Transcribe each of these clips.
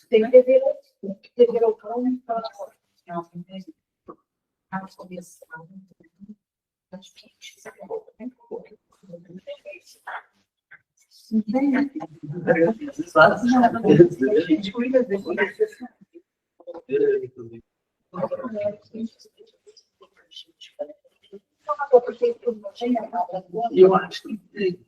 Tem que ver o cão e falar. Eu acho que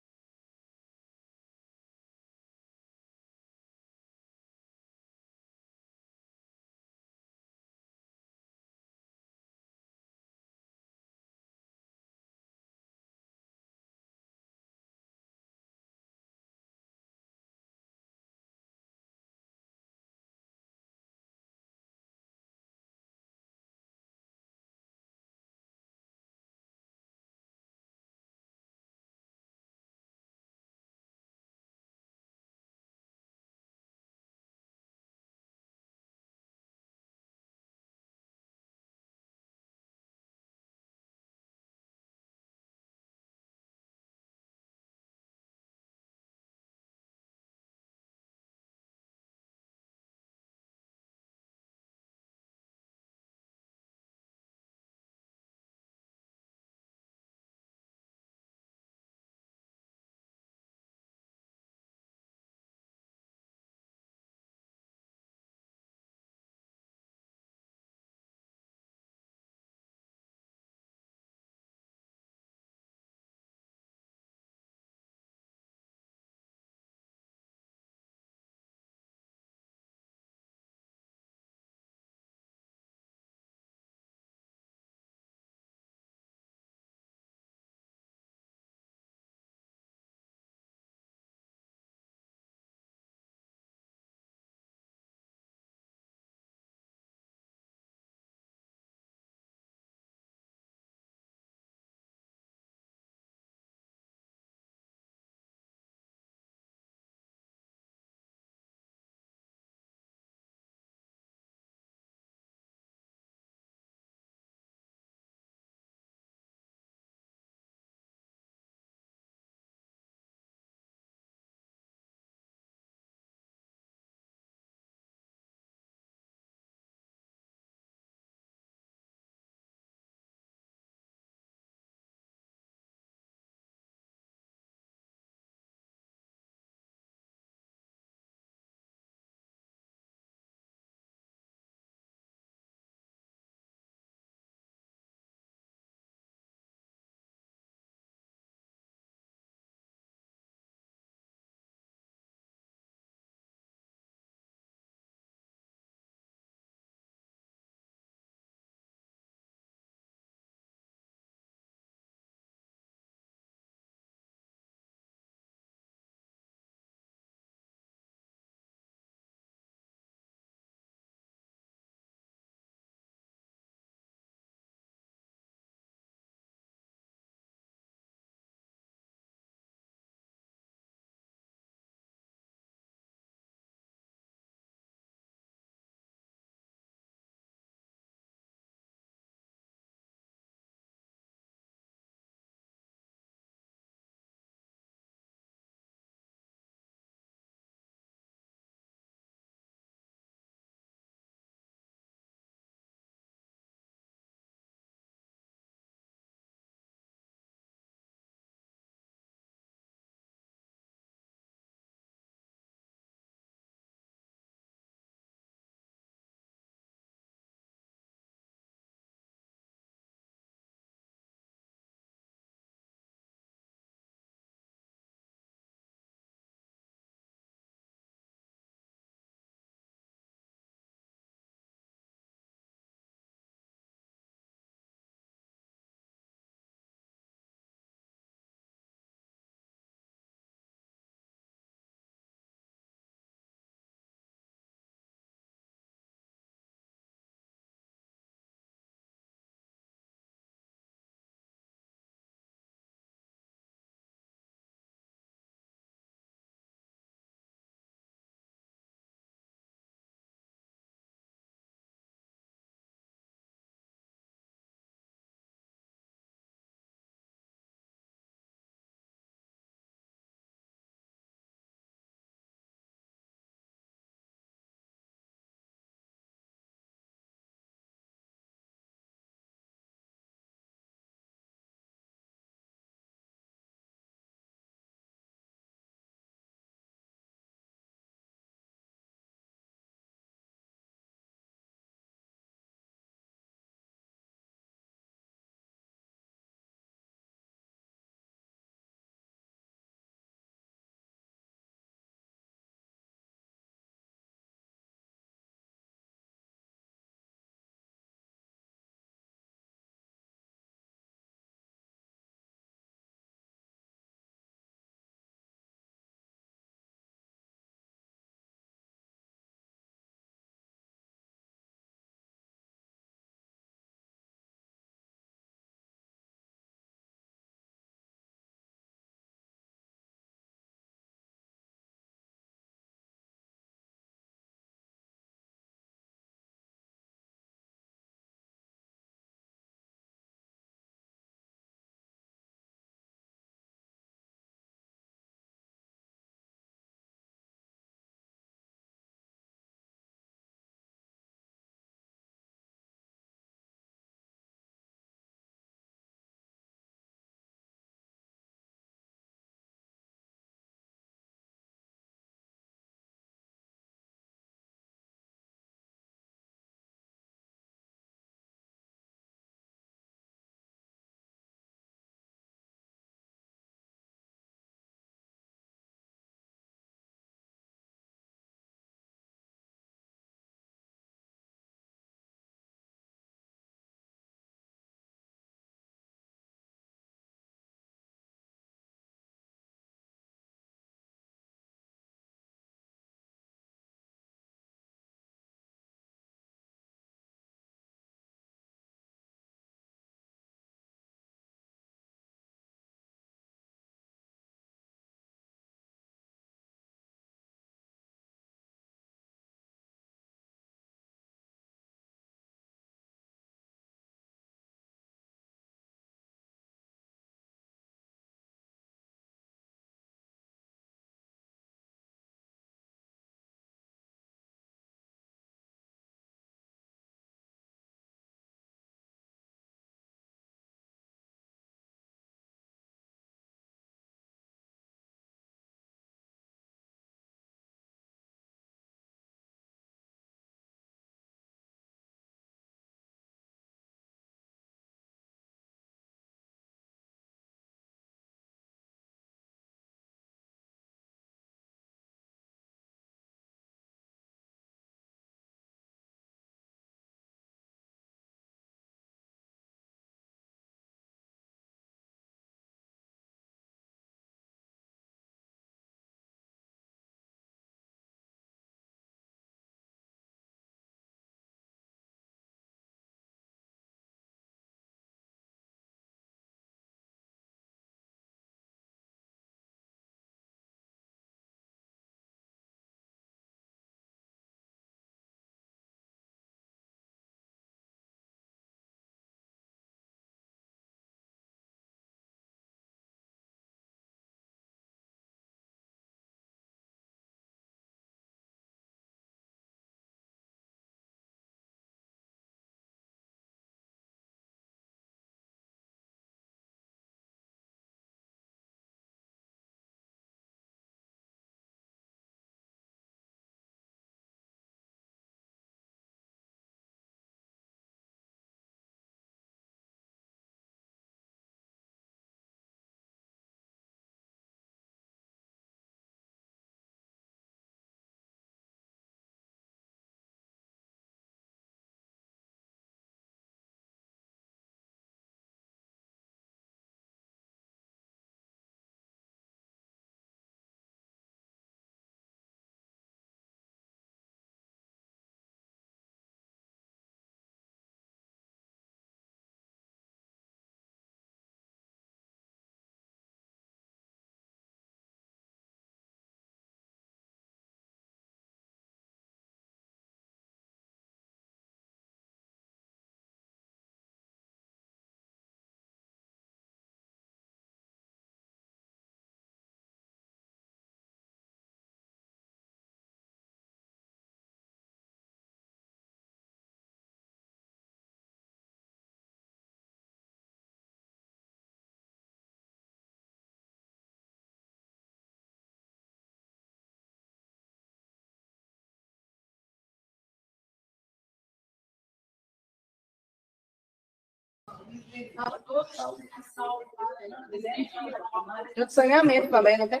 E o saneamento também, não tem?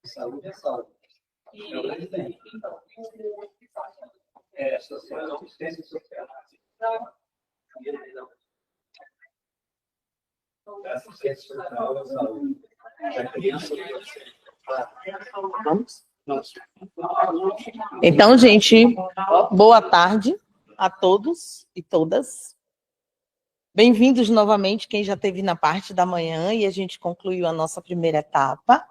Saúde é saúde. É, social, assistência social. Assistência social é saúde. Da criança. Vamos? Então, gente, boa tarde a todos e todas. Bem-vindos novamente, quem já esteve na parte da manhã e a gente concluiu a nossa primeira etapa.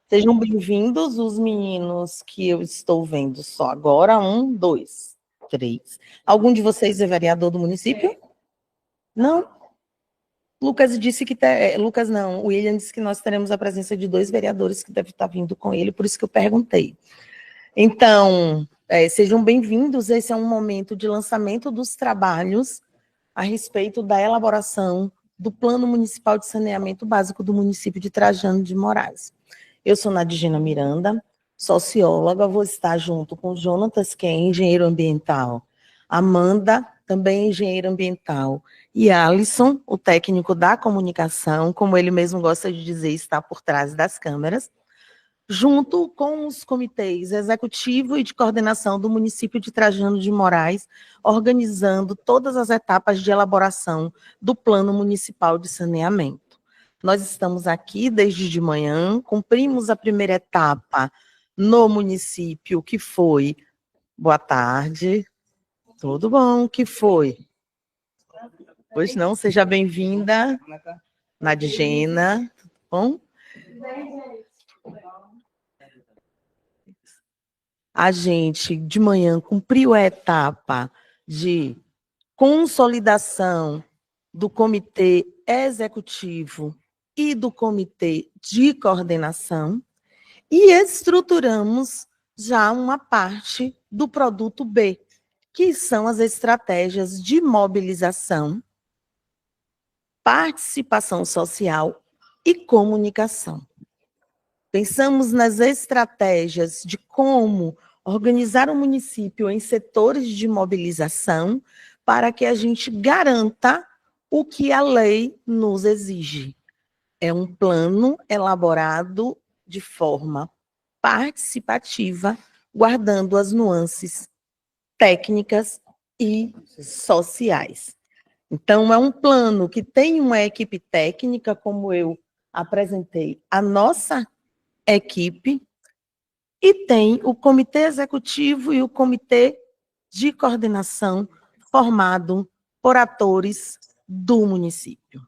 Sejam bem-vindos os meninos que eu estou vendo só agora. 1, 2, 3. Algum de vocês é vereador do município? Não? Lucas disse que... Lucas não, o William disse que nós teremos a presença de 2 vereadores que devem estar vindo com ele, por isso que eu perguntei. Então, sejam bem-vindos. Esse é um momento de lançamento dos trabalhos a respeito da elaboração do Plano Municipal de Saneamento Básico do município de Trajano de Moraes. Eu sou Nadijena Miranda, socióloga, vou estar junto com o Jonatas, que é engenheiro ambiental, Amanda, também engenheiro ambiental, e Alisson, o técnico da comunicação, como ele mesmo gosta de dizer, está por trás das câmeras, junto com os comitês executivo e de coordenação do município de Trajano de Moraes, organizando todas as etapas de elaboração do Plano Municipal de Saneamento. Nós estamos aqui desde de manhã, cumprimos a primeira etapa no município, que foi... Boa tarde. Tudo bom? Que foi? Pois não, seja bem-vinda, Nadijena. Tudo bom? A gente, de manhã, cumpriu a etapa de consolidação do comitê executivo e do comitê de coordenação e estruturamos já uma parte do produto B, que são as estratégias de mobilização, participação social e comunicação. Pensamos nas estratégias de como organizar o município em setores de mobilização para que a gente garanta o que a lei nos exige. É um plano elaborado de forma participativa, guardando as nuances técnicas e sociais. Então, é um plano que tem uma equipe técnica, como eu apresentei a nossa equipe, e tem o comitê executivo e o comitê de coordenação formado por atores do município.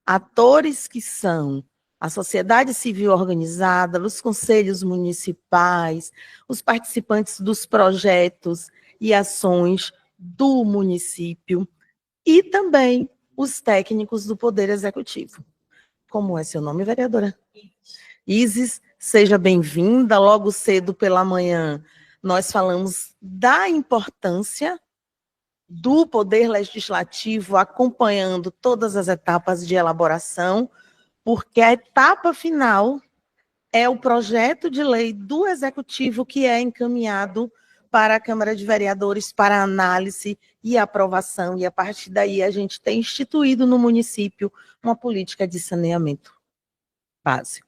Atores que são a sociedade civil organizada, os conselhos municipais, os participantes dos projetos e ações do município e também os técnicos do Poder Executivo. Como é seu nome, vereadora? Isis, seja bem-vinda. Logo cedo pela manhã, nós falamos da importância do Poder Legislativo acompanhando todas as etapas de elaboração, porque a etapa final é o projeto de lei do Executivo que é encaminhado para a Câmara de Vereadores para análise e aprovação, e a partir daí a gente tem instituído no município uma política de saneamento básico.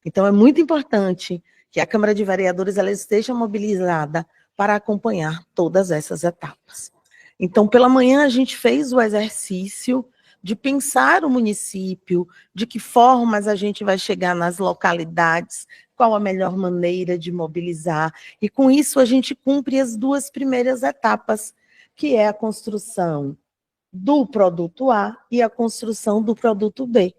Então é muito importante que a Câmara de Vereadores ela esteja mobilizada para acompanhar todas essas etapas. Então, pela manhã a gente fez o exercício de pensar o município, de que formas a gente vai chegar nas localidades, qual a melhor maneira de mobilizar, e com isso a gente cumpre as 2 primeiras etapas, que é a construção do produto A e a construção do produto B.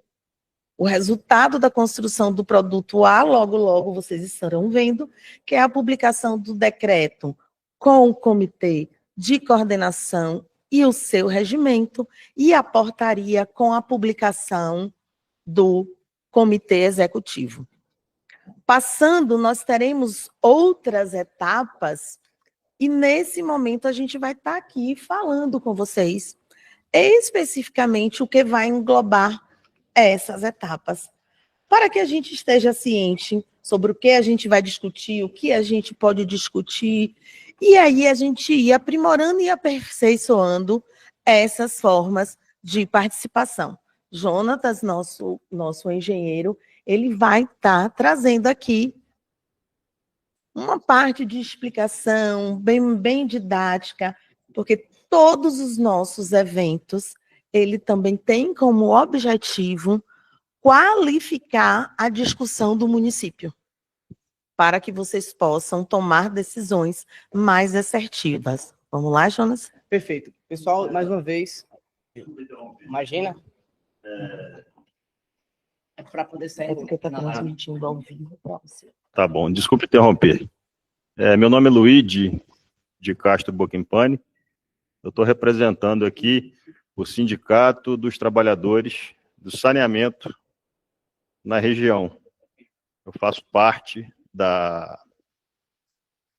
O resultado da construção do produto A, logo, logo vocês estarão vendo, que é a publicação do decreto com o comitê de coordenação e o seu regimento, e a portaria com a publicação do comitê executivo. Passando, nós teremos outras etapas, e nesse momento a gente vai estar aqui falando com vocês, especificamente o que vai englobar essas etapas, para que a gente esteja ciente sobre o que a gente vai discutir, o que a gente pode discutir, E aí a gente ia aprimorando e aperfeiçoando essas formas de participação. Jonatas, nosso engenheiro, ele vai estar trazendo aqui uma parte de explicação bem didática, porque todos os nossos eventos, ele também tem como objetivo qualificar a discussão do município, para que vocês possam tomar decisões mais assertivas. Vamos lá, Jonas? Perfeito. Pessoal, mais uma vez, imagina. É para poder sair. É porque está transmitindo ao vivo para você. Tá bom, desculpe interromper. Meu nome é Luigi de Castro Boquimpani. Eu estou representando aqui o Sindicato dos Trabalhadores do Saneamento na região. Eu faço parte da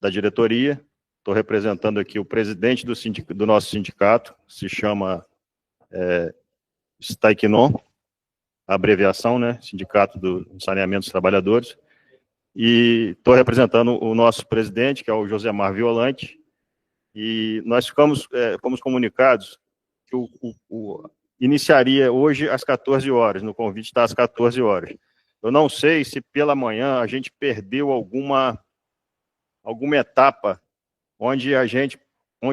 diretoria, estou representando aqui o presidente do nosso sindicato, se chama Staikinon, a abreviação, né? Sindicato do Saneamento dos Trabalhadores. E estou representando o nosso presidente, que é o Josemar Violante, e nós fomos comunicados que iniciaria hoje às 14 horas, no convite está às 14 horas. Eu não sei se pela manhã a gente perdeu alguma etapa onde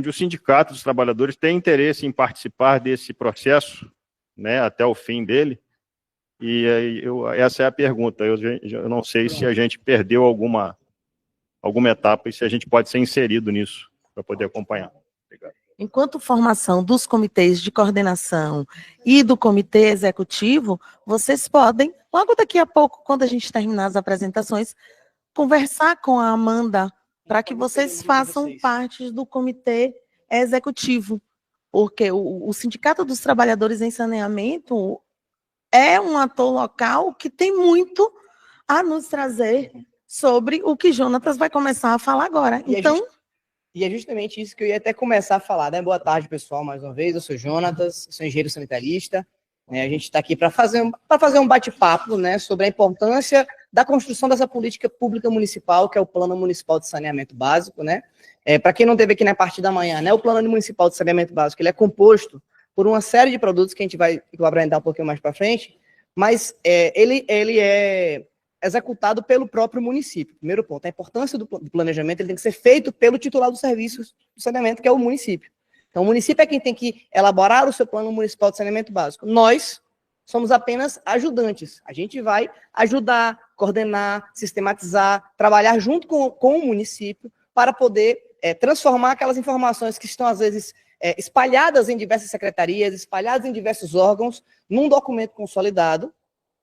o Sindicato dos Trabalhadores tem interesse em participar desse processo, né, até o fim dele. E essa é a pergunta. Eu não sei se a gente perdeu alguma etapa e se a gente pode ser inserido nisso para poder acompanhar. Obrigado. Enquanto formação dos comitês de coordenação e do comitê executivo, vocês podem, logo daqui a pouco, quando a gente terminar as apresentações, conversar com a Amanda para que vocês façam parte do comitê executivo, porque o Sindicato dos Trabalhadores em Saneamento é um ator local que tem muito a nos trazer sobre o que Jonatas vai começar a falar agora. E é justamente isso que eu ia até começar a falar, né? Boa tarde, pessoal, mais uma vez. Eu sou Jonatas, sou engenheiro sanitarista. A gente está aqui para fazer um bate-papo, né, sobre a importância da construção dessa política pública municipal, que é o Plano Municipal de Saneamento Básico, né? Para quem não teve aqui na parte da manhã, né, o Plano Municipal de Saneamento Básico, ele é composto por uma série de produtos que eu vou apresentar um pouquinho mais para frente, mas ele é executado pelo próprio município. Primeiro ponto, a importância do planejamento, ele tem que ser feito pelo titular dos serviços do saneamento, que é o município. Então, o município é quem tem que elaborar o seu Plano Municipal de Saneamento Básico. Nós somos apenas ajudantes. A gente vai ajudar, coordenar, sistematizar, trabalhar junto com o município para poder transformar aquelas informações que estão, às vezes, espalhadas em diversas secretarias, espalhadas em diversos órgãos, num documento consolidado,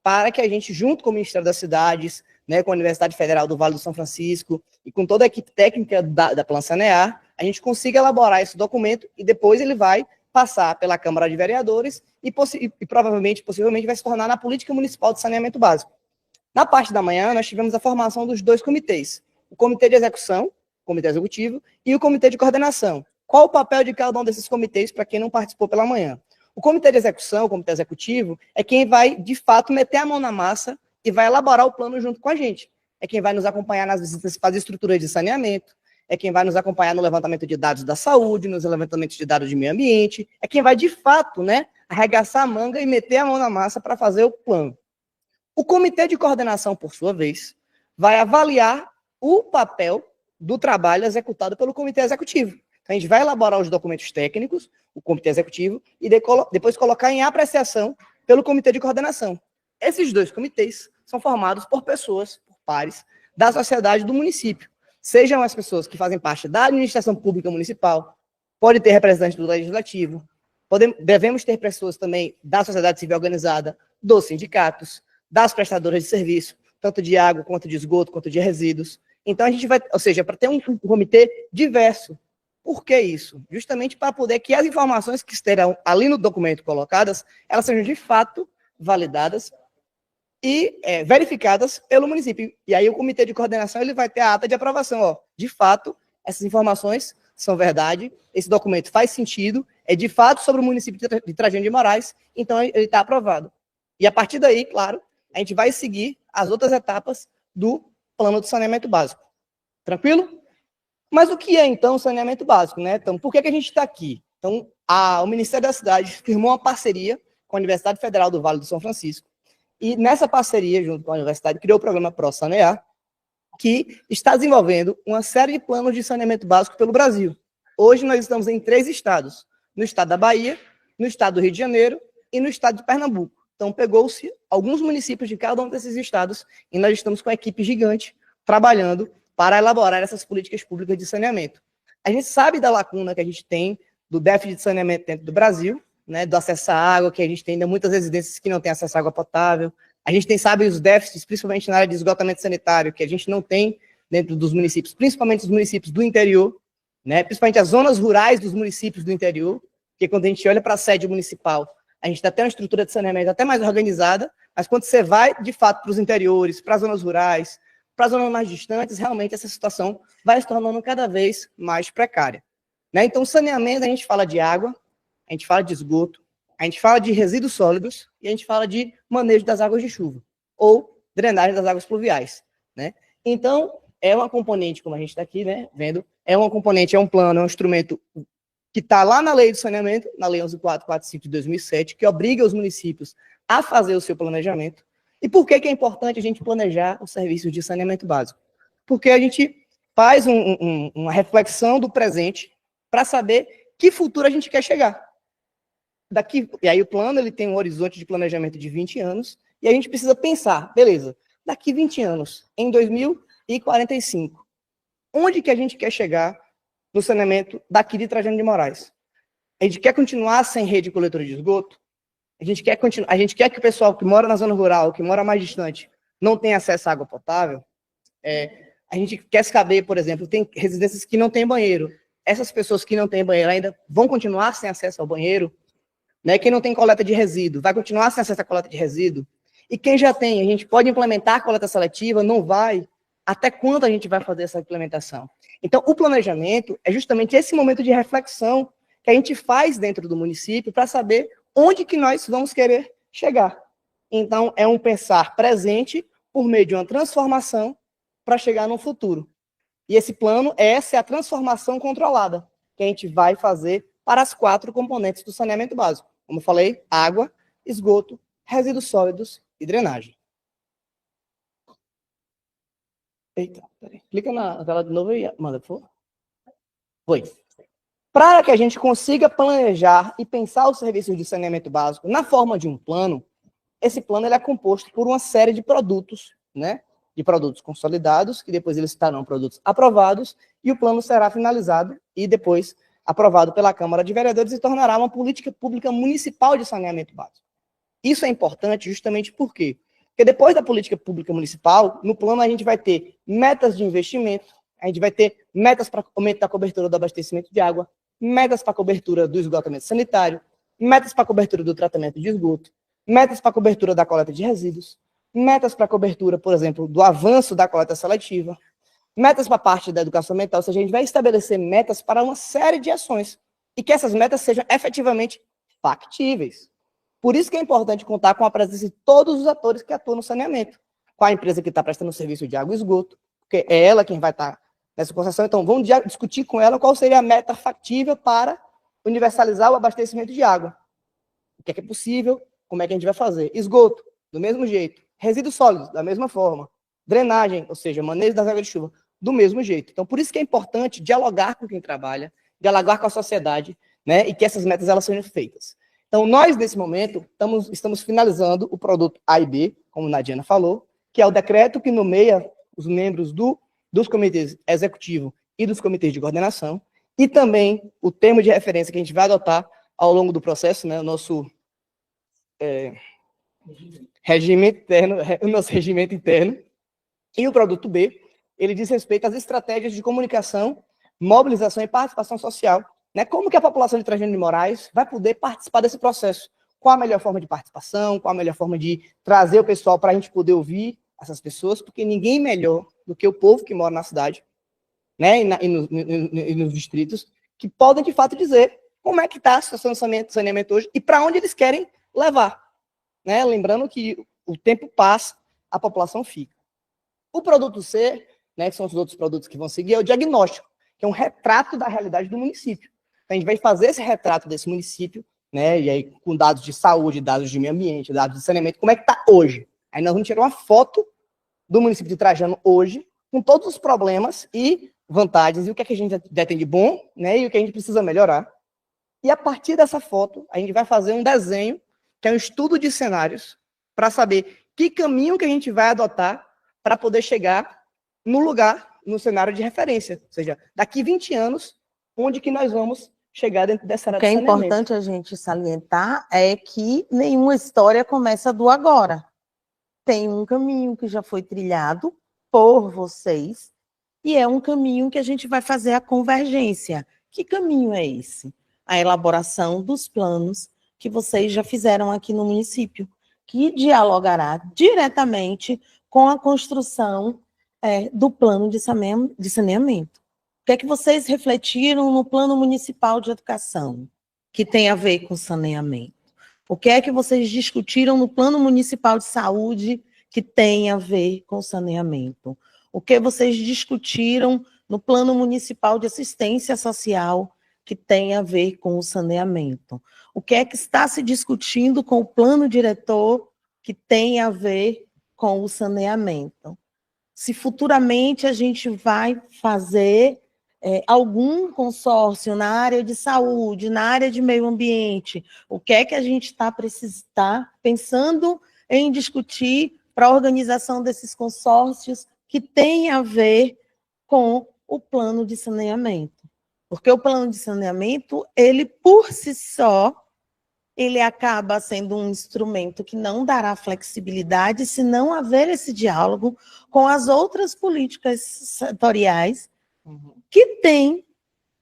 para que a gente, junto com o Ministério das Cidades, né, com a Universidade Federal do Vale do São Francisco e com toda a equipe técnica da Plan Sanear, a gente consiga elaborar esse documento e depois ele vai passar pela Câmara de Vereadores e possivelmente vai se tornar na Política Municipal de Saneamento Básico. Na parte da manhã, nós tivemos a formação dos dois comitês, o Comitê de Execução, o Comitê Executivo, e o Comitê de Coordenação. Qual o papel de cada um desses comitês para quem não participou pela manhã? O Comitê de Execução, o Comitê Executivo, é quem vai, de fato, meter a mão na massa e vai elaborar o plano junto com a gente. É quem vai nos acompanhar nas visitas para as estruturas de saneamento, é quem vai nos acompanhar no levantamento de dados da saúde, nos levantamentos de dados de meio ambiente, é quem vai, de fato, né, arregaçar a manga e meter a mão na massa para fazer o plano. O Comitê de Coordenação, por sua vez, vai avaliar o papel do trabalho executado pelo Comitê Executivo. Então, a gente vai elaborar os documentos técnicos, o Comitê Executivo, e depois colocar em apreciação pelo Comitê de Coordenação. Esses dois comitês são formados por pessoas, por pares, da sociedade do município. Sejam as pessoas que fazem parte da administração pública municipal, pode ter representantes do legislativo, devemos ter pessoas também da sociedade civil organizada, dos sindicatos, das prestadoras de serviço, tanto de água, quanto de esgoto, quanto de resíduos. Então, a gente vai, ou seja, para ter um comitê diverso. Por que isso? Justamente para poder que as informações que estarão ali no documento colocadas, elas sejam de fato validadas e verificadas pelo município. E aí o Comitê de Coordenação ele vai ter a ata de aprovação. Ó, de fato, essas informações são verdade, esse documento faz sentido, é de fato sobre o município de Trajano de Moraes, então ele está aprovado. E a partir daí, claro, a gente vai seguir as outras etapas do Plano de Saneamento Básico. Tranquilo? Mas o que é, então, saneamento básico, né? Então, por que a gente está aqui? Então, o Ministério da Cidade firmou uma parceria com a Universidade Federal do Vale do São Francisco, e nessa parceria, junto com a universidade, criou o programa ProSanear, que está desenvolvendo uma série de planos de saneamento básico pelo Brasil. Hoje nós estamos em 3 estados, no estado da Bahia, no estado do Rio de Janeiro e no estado de Pernambuco. Então, pegou-se alguns municípios de cada um desses estados e nós estamos com uma equipe gigante trabalhando para elaborar essas políticas públicas de saneamento. A gente sabe da lacuna que a gente tem do déficit de saneamento dentro do Brasil, né, do acesso à água, que a gente tem ainda muitas residências que não têm acesso à água potável. A gente sabe os déficits, principalmente na área de esgotamento sanitário, que a gente não tem dentro dos municípios, principalmente os municípios do interior, né, principalmente as zonas rurais dos municípios do interior, porque quando a gente olha para a sede municipal, a gente tem uma estrutura de saneamento até mais organizada, mas quando você vai, de fato, para os interiores, para as zonas rurais, para as zonas mais distantes, realmente essa situação vai se tornando cada vez mais precária. Né? Então, saneamento, a gente fala de água, a gente fala de esgoto, a gente fala de resíduos sólidos e a gente fala de manejo das águas de chuva, ou drenagem das águas pluviais. Né? Então, é uma componente, como a gente está aqui, né, vendo, é uma componente, é um plano, é um instrumento que está lá na lei do saneamento, na lei 11.445 de 2007, que obriga os municípios a fazer o seu planejamento. E por que é importante a gente planejar os serviços de saneamento básico? Porque a gente faz uma reflexão do presente para saber que futuro a gente quer chegar. E aí o plano ele tem um horizonte de planejamento de 20 anos, e a gente precisa pensar, beleza, daqui 20 anos, em 2045, onde que a gente quer chegar no saneamento daqui de Trajano de Moraes? A gente quer continuar sem rede coletora de esgoto? A gente quer que o pessoal que mora na zona rural, que mora mais distante, não tenha acesso à água potável? A gente quer saber, por exemplo, tem residências que não têm banheiro. Essas pessoas que não têm banheiro ainda vão continuar sem acesso ao banheiro? Né? Quem não tem coleta de resíduo vai continuar sem acesso à coleta de resíduo? E quem já tem, a gente pode implementar a coleta seletiva? Não vai? Até quando a gente vai fazer essa implementação? Então, o planejamento é justamente esse momento de reflexão que a gente faz dentro do município para saber onde que nós vamos querer chegar. Então, é um pensar presente por meio de uma transformação para chegar no futuro. E esse plano, essa é a transformação controlada que a gente vai fazer para as 4 componentes do saneamento básico. Como eu falei, água, esgoto, resíduos sólidos e drenagem. Eita, peraí. Clica na tela de novo e manda, por favor. Foi. Para que a gente consiga planejar e pensar os serviços de saneamento básico na forma de um plano, esse plano ele é composto por uma série de produtos, né? De produtos consolidados, que depois eles estarão produtos aprovados, e o plano será finalizado e depois aprovado pela Câmara de Vereadores e tornará uma política pública municipal de saneamento básico. Isso é importante justamente por quê? Porque depois da política pública municipal, no plano a gente vai ter metas de investimento, a gente vai ter metas para aumento da cobertura do abastecimento de água, metas para cobertura do esgotamento sanitário, metas para cobertura do tratamento de esgoto, metas para cobertura da coleta de resíduos, metas para cobertura, por exemplo, do avanço da coleta seletiva, metas para a parte da educação ambiental, ou seja, a gente vai estabelecer metas para uma série de ações e que essas metas sejam efetivamente factíveis. Por isso que é importante contar com a presença de todos os atores que atuam no saneamento, com a empresa que está prestando serviço de água e esgoto, porque é ela quem vai estar nessa concessão. Então, vamos discutir com ela qual seria a meta factível para universalizar o abastecimento de água. O que é possível, como é que a gente vai fazer. Esgoto, do mesmo jeito. Resíduos sólidos, da mesma forma. Drenagem, ou seja, manejo das águas de chuva, do mesmo jeito. Então, por isso que é importante dialogar com quem trabalha, dialogar com a sociedade, né, e que essas metas elas sejam feitas. Então, nós, nesse momento, estamos finalizando o produto A e B, como a Nadiana falou, que é o decreto que nomeia os membros dos comitês executivo e dos comitês de coordenação, e também o termo de referência que a gente vai adotar ao longo do processo, né, o nosso regimento interno. E o produto B, ele diz respeito às estratégias de comunicação, mobilização e participação social, né? Como que a população de Trajano de Moraes vai poder participar desse processo? Qual a melhor forma de participação? Qual a melhor forma de trazer o pessoal para a gente poder ouvir essas pessoas? Porque ninguém melhor do que o povo que mora na cidade, né? E nos distritos, que podem, de fato, dizer como é que está a situação do saneamento hoje e para onde eles querem levar. Né? Lembrando que o tempo passa, a população fica. O produto C, né, que são os outros produtos que vão seguir, é o diagnóstico, que é um retrato da realidade do município. Então, a gente vai fazer esse retrato desse município, né, e aí com dados de saúde, dados de meio ambiente, dados de saneamento, como é que está hoje. Aí nós vamos tirar uma foto do município de Trajano hoje, com todos os problemas e vantagens, e o que é que a gente já tem de bom, né, e o que a gente precisa melhorar. E a partir dessa foto, a gente vai fazer um desenho, que é um estudo de cenários, para saber que caminho que a gente vai adotar para poder chegar no lugar, no cenário de referência. Ou seja, daqui 20 anos, onde que nós vamos chegar dentro dessa área O que é de saneamento. importante a gente salientar é que nenhuma história começa do agora. Tem um caminho que já foi trilhado por vocês, e é um caminho que a gente vai fazer a convergência. Que caminho é esse? A elaboração dos planos que vocês já fizeram aqui no município, que dialogará diretamente com a construção do plano de saneamento. O que é que vocês refletiram no plano municipal de educação, que tem a ver com saneamento? O que é que vocês discutiram no plano municipal de saúde, que tem a ver com saneamento? O que vocês discutiram no plano municipal de assistência social, que tem a ver com o saneamento? O que é que está se discutindo com o plano diretor, que tem a ver com o saneamento? Se futuramente a gente vai fazer algum consórcio na área de saúde, na área de meio ambiente, o que é que a gente está pensando em discutir para a organização desses consórcios que tem a ver com o plano de saneamento? Porque o plano de saneamento, ele por si só, ele acaba sendo um instrumento que não dará flexibilidade se não haver esse diálogo com as outras políticas setoriais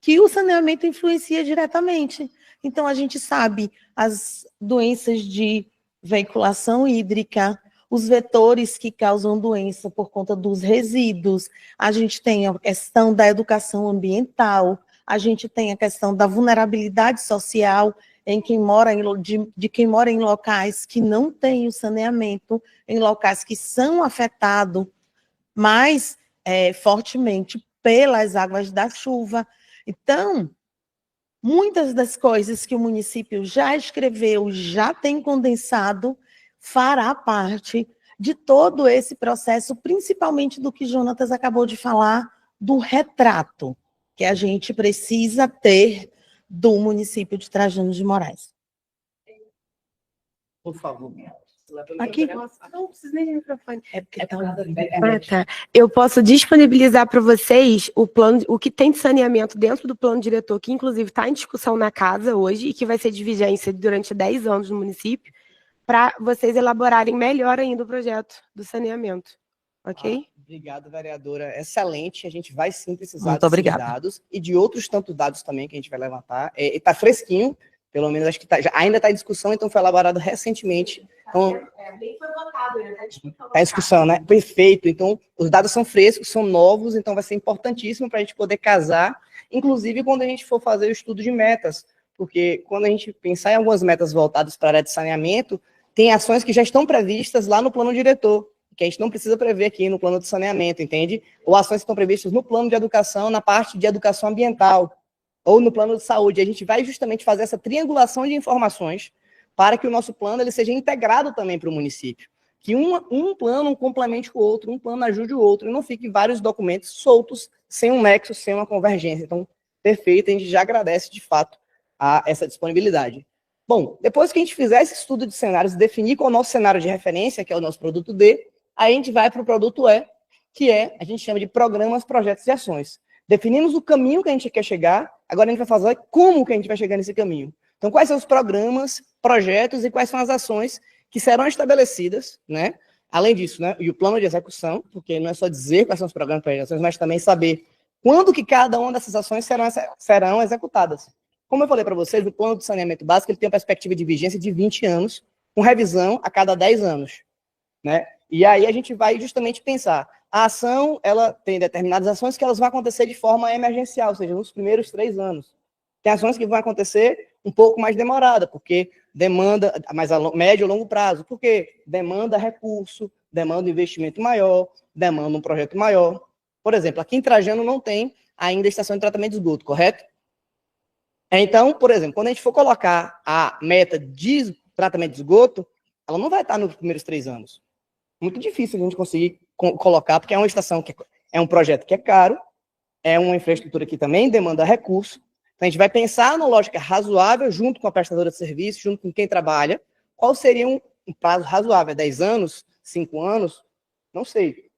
que o saneamento influencia diretamente. Então, a gente sabe as doenças de veiculação hídrica, os vetores que causam doença por conta dos resíduos, a gente tem a questão da educação ambiental, a gente tem a questão da vulnerabilidade social de quem mora em locais que não têm o saneamento, em locais que são afetados mais fortemente pelas águas da chuva. Então, muitas das coisas que o município já escreveu, já tem condensado, fará parte de todo esse processo, principalmente do que Jonatas acabou de falar, do retrato que a gente precisa ter do município de Trajano de Moraes. Por favor. Aqui? Não precisa nem de microfone. Tá. Eu posso disponibilizar para vocês o plano, o que tem de saneamento dentro do plano diretor, que inclusive está em discussão na casa hoje e que vai ser de vigência durante 10 anos no município, para vocês elaborarem melhor ainda o projeto do saneamento. Ok? Obrigado, vereadora. Excelente. A gente vai sim precisar Muito desses obrigada. dados e de outros tantos dados também que a gente vai levantar. Está fresquinho, pelo menos acho que ainda está em discussão, então foi elaborado recentemente. Então, Nem foi votado, ainda está em discussão, né? Perfeito. Então, os dados são frescos, são novos, então vai ser importantíssimo para a gente poder casar, inclusive quando a gente for fazer o estudo de metas, porque quando a gente pensar em algumas metas voltadas para a área de saneamento, tem ações que já estão previstas lá no plano diretor, que a gente não precisa prever aqui no plano de saneamento, entende? Ou ações que estão previstas no plano de educação, na parte de educação ambiental, ou no plano de saúde. A gente vai justamente fazer essa triangulação de informações para que o nosso plano ele seja integrado também para o município. Que um plano complemente o outro, um plano ajude o outro, e não fique vários documentos soltos, sem um nexo, sem uma convergência. Então, perfeito, a gente já agradece, de fato, a essa disponibilidade. Bom, depois que a gente fizer esse estudo de cenários, definir qual é o nosso cenário de referência, que é o nosso produto D, aí a gente vai para o produto E, que a gente chama de programas, projetos e ações. Definimos o caminho que a gente quer chegar, agora a gente vai fazer como que a gente vai chegar nesse caminho. Então, quais são os programas, projetos e quais são as ações que serão estabelecidas, né? Além disso, né? E o plano de execução, porque não é só dizer quais são os programas, projetos e ações, mas também saber quando que cada uma dessas ações serão executadas. Como eu falei para vocês, o plano de saneamento básico ele tem uma perspectiva de vigência de 20 anos, com revisão a cada 10 anos, né? E aí a gente vai justamente pensar, a ação, ela tem determinadas ações que elas vão acontecer de forma emergencial, ou seja, nos primeiros 3 anos. Tem ações que vão acontecer um pouco mais demorada, porque demanda mais a médio e longo prazo, porque demanda recurso, demanda investimento maior, demanda um projeto maior. Por exemplo, aqui em Trajano não tem ainda estação de tratamento de esgoto, correto? Então, por exemplo, quando a gente for colocar a meta de tratamento de esgoto, ela não vai estar nos primeiros 3 anos. Muito difícil a gente conseguir colocar, porque é uma estação que é um projeto que é caro, é uma infraestrutura que também demanda recurso. Então, a gente vai pensar na lógica razoável, junto com a prestadora de serviço, junto com quem trabalha, qual seria um prazo razoável? 10 anos? 5 anos? Não sei.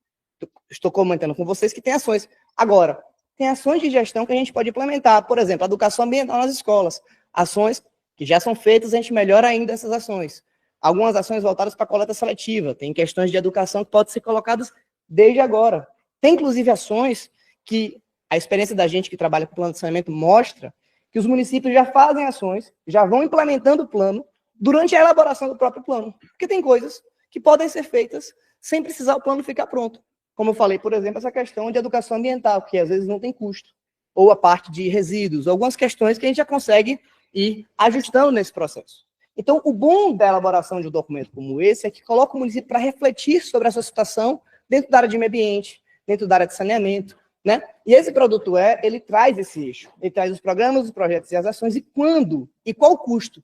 Estou comentando com vocês que tem ações. Agora, tem ações de gestão que a gente pode implementar. Por exemplo, a educação ambiental nas escolas. Ações que já são feitas, a gente melhora ainda essas ações. Algumas ações voltadas para a coleta seletiva. Tem questões de educação que podem ser colocadas desde agora. Tem, inclusive, ações que a experiência da gente que trabalha com plano de saneamento mostra que os municípios já fazem ações, já vão implementando o plano durante a elaboração do próprio plano. Porque tem coisas que podem ser feitas sem precisar o plano ficar pronto. Como eu falei, por exemplo, essa questão de educação ambiental, que às vezes não tem custo. Ou a parte de resíduos, algumas questões que a gente já consegue ir ajustando nesse processo. Então, o bom da elaboração de um documento como esse é que coloca o município para refletir sobre essa situação dentro da área de meio ambiente, dentro da área de saneamento, né? E esse produto ele traz esse eixo. Ele traz os programas, os projetos e as ações, e quando, e qual o custo.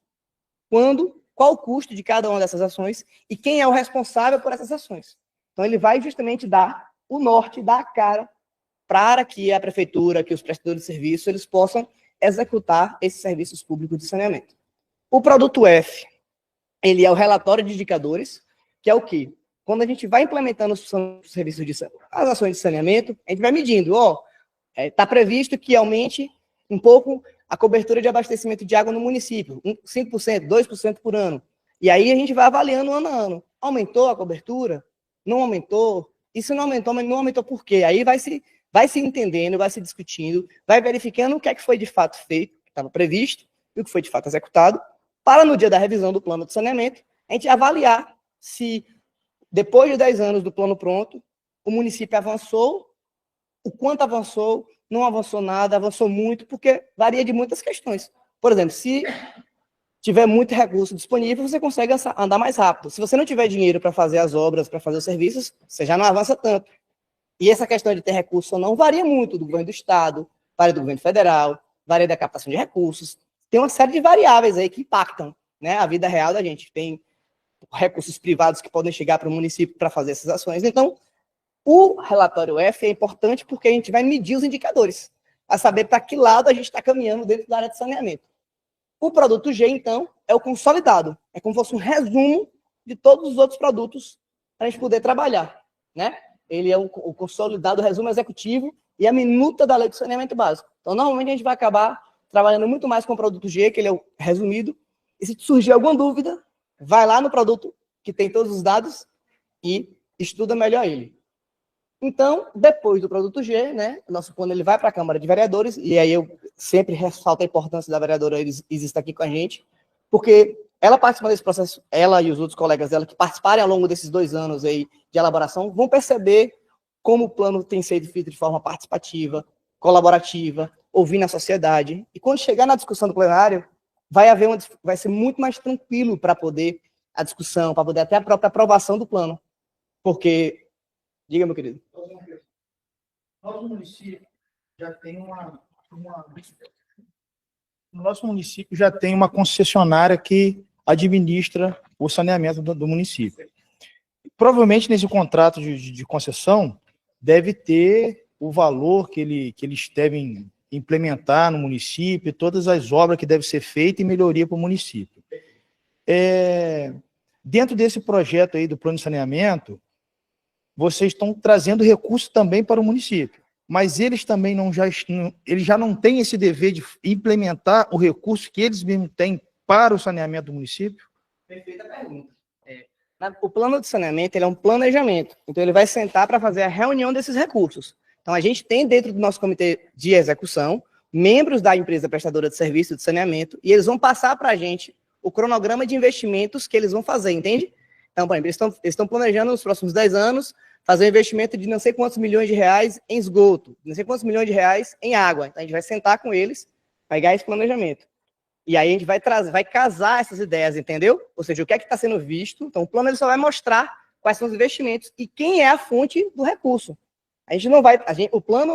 Quando, qual o custo de cada uma dessas ações e quem é o responsável por essas ações. Então, ele vai justamente dar o norte, dar a cara para que a prefeitura, que os prestadores de serviço, eles possam executar esses serviços públicos de saneamento. O produto F, ele é o relatório de indicadores, que é o quê? Quando a gente vai implementando os serviços de as ações de saneamento, a gente vai medindo, está previsto que aumente um pouco a cobertura de abastecimento de água no município, 5%, 2% por ano. E aí a gente vai avaliando ano a ano. Aumentou a cobertura? Não aumentou? E se não aumentou, mas não aumentou por quê? Aí vai se entendendo, vai se discutindo, vai verificando o que é que foi de fato feito, que estava previsto, e o que foi de fato executado, para no dia da revisão do plano de saneamento, a gente avaliar se, depois de 10 anos do plano pronto, o município avançou, o quanto avançou, não avançou nada, avançou muito, porque varia de muitas questões. Por exemplo, se tiver muito recurso disponível, você consegue andar mais rápido. Se você não tiver dinheiro para fazer as obras, para fazer os serviços, você já não avança tanto. E essa questão de ter recurso ou não varia muito do governo do estado, varia do governo federal, varia da captação de recursos. Tem uma série de variáveis aí que impactam, né, a vida real da gente. Tem recursos privados que podem chegar para o município para fazer essas ações. Então, o relatório F é importante porque a gente vai medir os indicadores, a saber para que lado a gente está caminhando dentro da área de saneamento. O produto G, então, é o consolidado. É como se fosse um resumo de todos os outros produtos para a gente poder trabalhar, né? Ele é o consolidado, o resumo executivo e a minuta da lei do saneamento básico. Então, normalmente, a gente vai acabar trabalhando muito mais com o produto G, que ele é o resumido. E se surgir alguma dúvida, vai lá no produto que tem todos os dados e estuda melhor ele. Então, depois do produto G, né, nosso plano ele vai para a Câmara de Vereadores, e aí eu sempre ressalto a importância da vereadora Isis estar aqui com a gente, porque ela participa desse processo, ela e os outros colegas dela que participarem ao longo desses 2 anos aí de elaboração, vão perceber como o plano tem sido feito de forma participativa, colaborativa, ouvindo a sociedade. E quando chegar na discussão do plenário, vai ser muito mais tranquilo para poder a discussão, para poder até a própria aprovação do plano. Porque, diga, meu querido. Nosso município já tem no nosso município já tem uma concessionária que administra o saneamento do município. Provavelmente nesse contrato de concessão deve ter o valor que eles devem implementar no município, todas as obras que devem ser feitas e melhoria para o município. Dentro desse projeto aí do plano de saneamento, vocês estão trazendo recursos também para o município, mas eles também eles já não têm esse dever de implementar o recurso que eles mesmos têm para o saneamento do município? Perfeita pergunta. O plano de saneamento ele é um planejamento, então ele vai sentar para fazer a reunião desses recursos. Então, a gente tem dentro do nosso comitê de execução membros da empresa prestadora de serviço de saneamento e eles vão passar para a gente o cronograma de investimentos que eles vão fazer, entende? Então, por exemplo, eles estão planejando nos próximos 10 anos fazer um investimento de não sei quantos milhões de reais em esgoto, não sei quantos milhões de reais em água. Então, a gente vai sentar com eles, pegar esse planejamento. E aí a gente vai casar essas ideias, entendeu? Ou seja, o que é que está sendo visto. Então, o plano ele só vai mostrar quais são os investimentos e quem é a fonte do recurso. A gente não vai, o plano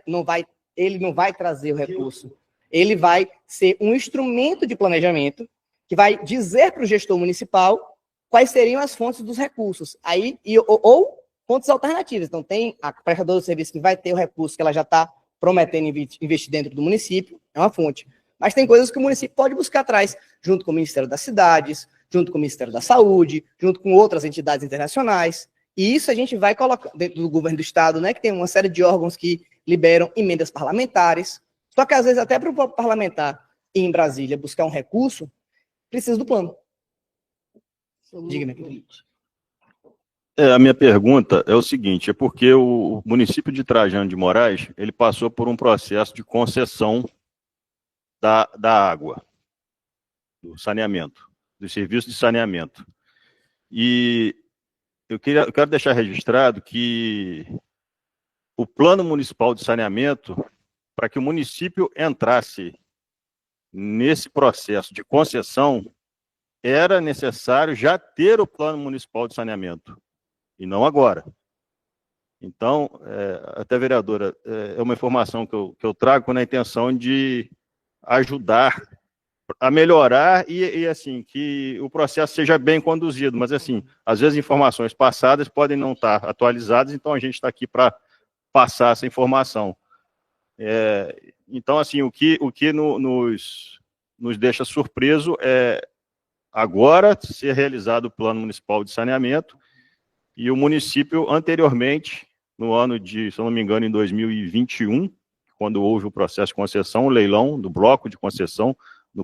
não vai ele não vai trazer o recurso. Ele vai ser um instrumento de planejamento que vai dizer para o gestor municipal quais seriam as fontes dos recursos. Aí, ou fontes alternativas. Então, tem a prestadora de serviço que vai ter o recurso que ela já está prometendo investir dentro do município, é uma fonte. Mas tem coisas que o município pode buscar atrás, junto com o Ministério das Cidades, junto com o Ministério da Saúde, junto com outras entidades internacionais. E isso a gente vai colocar dentro do governo do Estado, né, que tem uma série de órgãos que liberam emendas parlamentares. Só que, às vezes, até para o próprio parlamentar ir em Brasília buscar um recurso, precisa do plano. Diga-me. A minha pergunta é o seguinte, é porque o município de Trajano de Moraes, ele passou por um processo de concessão da água, do saneamento, do serviço de saneamento. E eu quero deixar registrado que o Plano Municipal de Saneamento, para que o município entrasse nesse processo de concessão, era necessário já ter o Plano Municipal de Saneamento, e não agora. Então, até vereadora, é uma informação que eu trago na intenção de ajudar a melhorar e assim, que o processo seja bem conduzido, mas assim, às vezes informações passadas podem não estar atualizadas, então a gente está aqui para passar essa informação. Então, assim, o que nos deixa surpreso é agora ser realizado o Plano Municipal de Saneamento e o município anteriormente, no ano de, se eu não me engano, em 2021, quando houve o processo de concessão, o leilão do bloco de concessão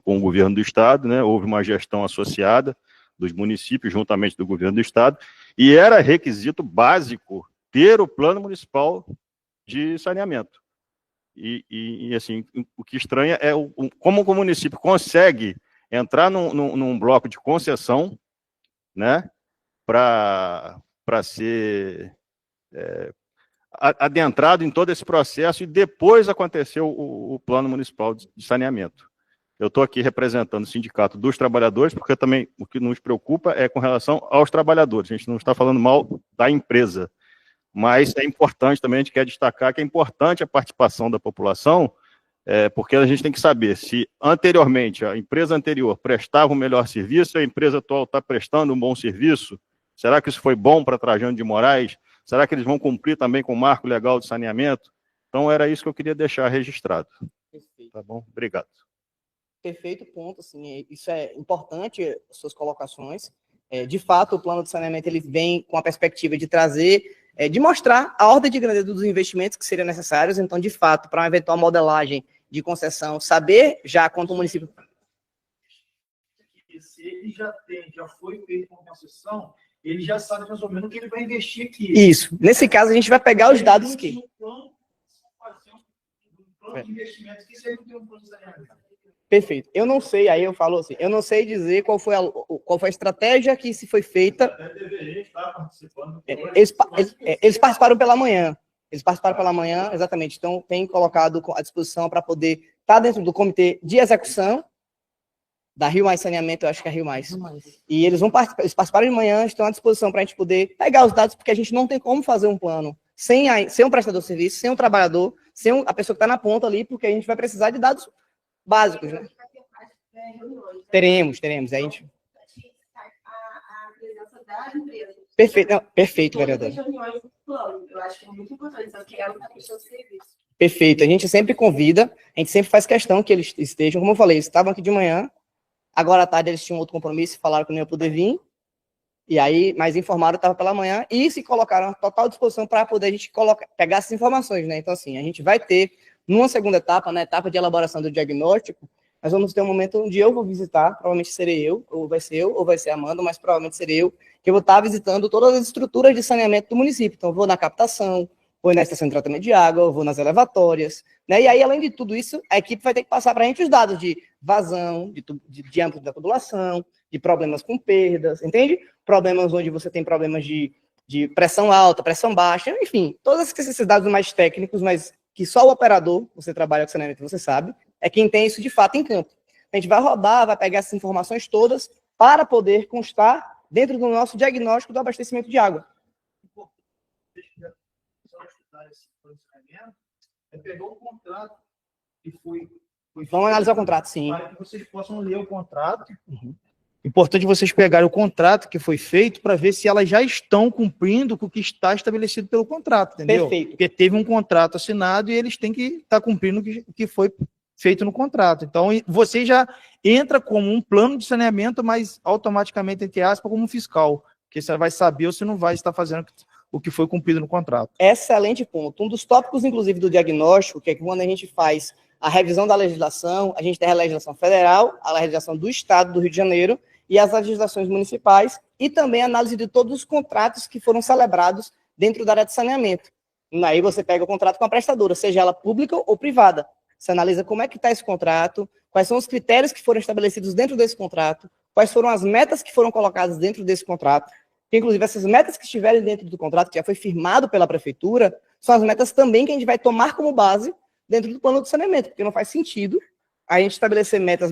com o governo do Estado, né, houve uma gestão associada dos municípios juntamente do governo do Estado, e era requisito básico ter o Plano Municipal de Saneamento. E assim, o que estranha é como o município consegue entrar num bloco de concessão, né, para ser adentrado em todo esse processo e depois aconteceu o Plano Municipal de Saneamento. Eu estou aqui representando o Sindicato dos Trabalhadores, porque também o que nos preocupa é com relação aos trabalhadores. A gente não está falando mal da empresa, mas é importante também, a gente quer destacar que é importante a participação da população, porque a gente tem que saber se anteriormente a empresa anterior prestava um melhor serviço, a empresa atual está prestando um bom serviço. Será que isso foi bom para Trajano de Moraes? Será que eles vão cumprir também com o marco legal de saneamento? Então, era isso que eu queria deixar registrado. Perfeito. Tá bom? Obrigado. Perfeito ponto, assim, isso é importante, as suas colocações. De fato, o plano de saneamento ele vem com a perspectiva de trazer, de mostrar a ordem de grandeza dos investimentos que seriam necessários. Então, de fato, para uma eventual modelagem de concessão, saber já quanto o município... Se ele já foi feito uma concessão, ele já sabe mais ou menos o que ele vai investir aqui. Isso. Nesse caso, a gente vai pegar os dados aqui. Um plano de investimentos que sempre tem um plano de saneamento. Perfeito. Eu não sei, aí eu falo assim, eu não sei dizer qual foi a estratégia que se foi feita. Até deveria estar participando. Eles participaram pela manhã. Eles participaram pela manhã, exatamente. Então, tem colocado à disposição para poder estar dentro do comitê de execução da Rio Mais Saneamento, eu acho que é Rio Mais. E eles participaram de manhã, estão à disposição para a gente poder pegar os dados, porque a gente não tem como fazer um plano sem um prestador de serviço, sem um trabalhador, sem a pessoa que está na ponta ali, porque a gente vai precisar de dados básicos, né? Teremos. A gente... Perfeito, não, perfeito, vereador. Eu acho que é muito importante, só que ela está prestando serviço. Perfeito, a gente sempre convida, a gente sempre faz questão que eles estejam, como eu falei, eles estavam aqui de manhã, agora à tarde eles tinham outro compromisso, falaram que não ia poder vir, e aí, mas informaram que estava pela manhã, e se colocaram à total disposição para poder a gente pegar essas informações, né? Então, assim, a gente vai ter, numa segunda etapa, na etapa de elaboração do diagnóstico, nós vamos ter um momento onde eu vou visitar, provavelmente serei eu, ou vai ser a Amanda, mas provavelmente serei eu, que eu vou estar visitando todas as estruturas de saneamento do município. Então, eu vou na captação, vou na estação de tratamento de água, vou nas elevatórias, né? E aí, além de tudo isso, a equipe vai ter que passar para a gente os dados de vazão, de diâmetro da tubulação, de problemas com perdas, entende? Problemas onde você tem problemas de pressão alta, pressão baixa, enfim, todos esses dados mais técnicos, mas que só o operador, você trabalha com saneamento, você sabe, é quem tem isso de fato em campo. A gente vai rodar, vai pegar essas informações todas para poder constar dentro do nosso diagnóstico do abastecimento de água. é pegar o contrato que foi Vamos analisar o contrato, sim. para que vocês possam ler o contrato. Importante vocês pegarem o contrato que foi feito para ver se elas já estão cumprindo com o que está estabelecido pelo contrato, entendeu? Perfeito. Porque teve um contrato assinado e eles têm que estar cumprindo o que foi feito no contrato. Então, você já entra como um plano de saneamento, mas automaticamente, entre aspas, como um fiscal, porque você vai saber ou você não vai estar fazendo o que foi cumprido no contrato. Excelente ponto. Um dos tópicos, inclusive, do diagnóstico, que é quando a gente faz a revisão da legislação, a gente tem a legislação federal, a legislação do Estado do Rio de Janeiro e as legislações municipais, e também a análise de todos os contratos que foram celebrados dentro da área de saneamento. Aí você pega o contrato com a prestadora, seja ela pública ou privada. Você analisa como é que está esse contrato, quais são os critérios que foram estabelecidos dentro desse contrato, quais foram as metas que foram colocadas dentro desse contrato. Inclusive, essas metas que estiverem dentro do contrato, que já foi firmado pela prefeitura, são as metas também que a gente vai tomar como base dentro do plano de saneamento, porque não faz sentido a gente estabelecer metas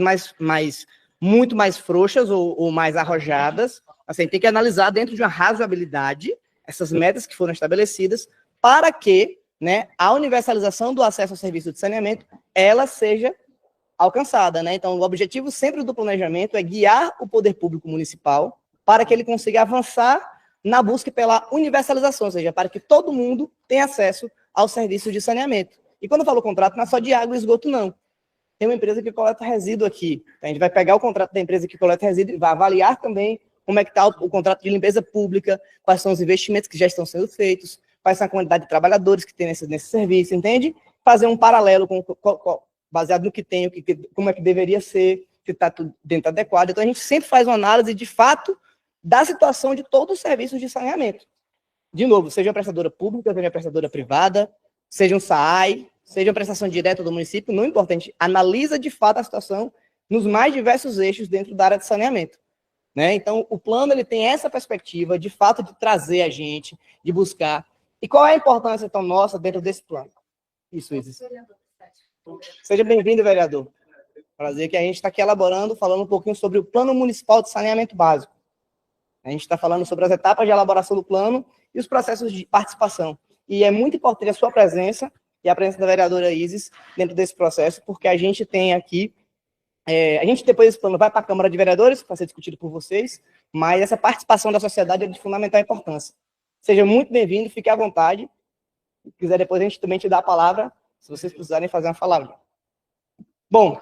muito mais frouxas ou mais arrojadas. Assim, tem que analisar dentro de uma razoabilidade essas metas que foram estabelecidas para que, né, a universalização do acesso ao serviço de saneamento ela seja alcançada, né? Então, o objetivo sempre do planejamento é guiar o poder público municipal para que ele consiga avançar na busca pela universalização, ou seja, para que todo mundo tenha acesso ao serviço de saneamento. E quando eu falo contrato, não é só de água e esgoto, não. Tem uma empresa que coleta resíduo aqui. A gente vai pegar o contrato da empresa que coleta resíduo e vai avaliar também como é que está o contrato de limpeza pública, quais são os investimentos que já estão sendo feitos, quais são a quantidade de trabalhadores que tem nesse serviço, entende? Fazer um paralelo baseado no que tem, como é que deveria ser, se está tudo dentro adequado. Então, a gente sempre faz uma análise, de fato, da situação de todos os serviços de saneamento. De novo, seja uma prestadora pública, seja uma prestadora privada, seja um SAAI, seja uma prestação direta do município, não importa, a gente analisa de fato a situação nos mais diversos eixos dentro da área de saneamento. Né? Então, o plano ele tem essa perspectiva, de fato, de trazer a gente, de buscar. E qual é a importância, então, nossa dentro desse plano? Isso, Isis. Seja bem-vindo, vereador. Prazer que a gente está aqui elaborando, falando um pouquinho sobre o Plano Municipal de Saneamento Básico. A gente está falando sobre as etapas de elaboração do plano e os processos de participação. E é muito importante a sua presença e a presença da vereadora Isis dentro desse processo, porque a gente tem aqui, a gente depois desse plano vai para a Câmara de Vereadores, para ser discutido por vocês, mas essa participação da sociedade é de fundamental importância. Seja muito bem-vindo, fique à vontade. Se quiser, depois a gente também te dá a palavra, se vocês precisarem fazer uma palavra. Bom,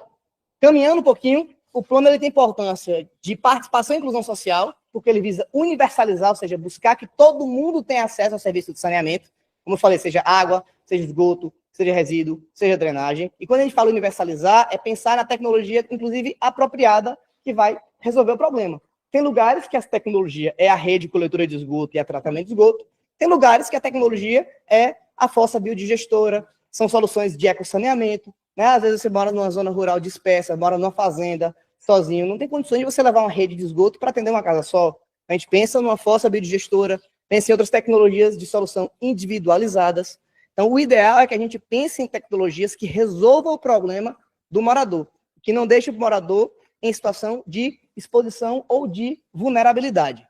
caminhando um pouquinho, o plano ele tem importância de participação e inclusão social, porque ele visa universalizar, ou seja, buscar que todo mundo tenha acesso ao serviço de saneamento, como eu falei, seja água, seja esgoto, seja resíduo, seja drenagem. E quando a gente fala universalizar, é pensar na tecnologia, inclusive, apropriada, que vai resolver o problema. Tem lugares que a tecnologia é a rede de coletora de esgoto e a tratamento de esgoto, tem lugares que a tecnologia é a fossa biodigestora, são soluções de ecossaneamento, né? Às vezes você mora numa zona rural dispersa, mora numa fazenda, sozinho, não tem condições de você levar uma rede de esgoto para atender uma casa só. A gente pensa numa fossa biodigestora, pensa em outras tecnologias de solução individualizadas. Então, o ideal é que a gente pense em tecnologias que resolvam o problema do morador, que não deixe o morador em situação de exposição ou de vulnerabilidade.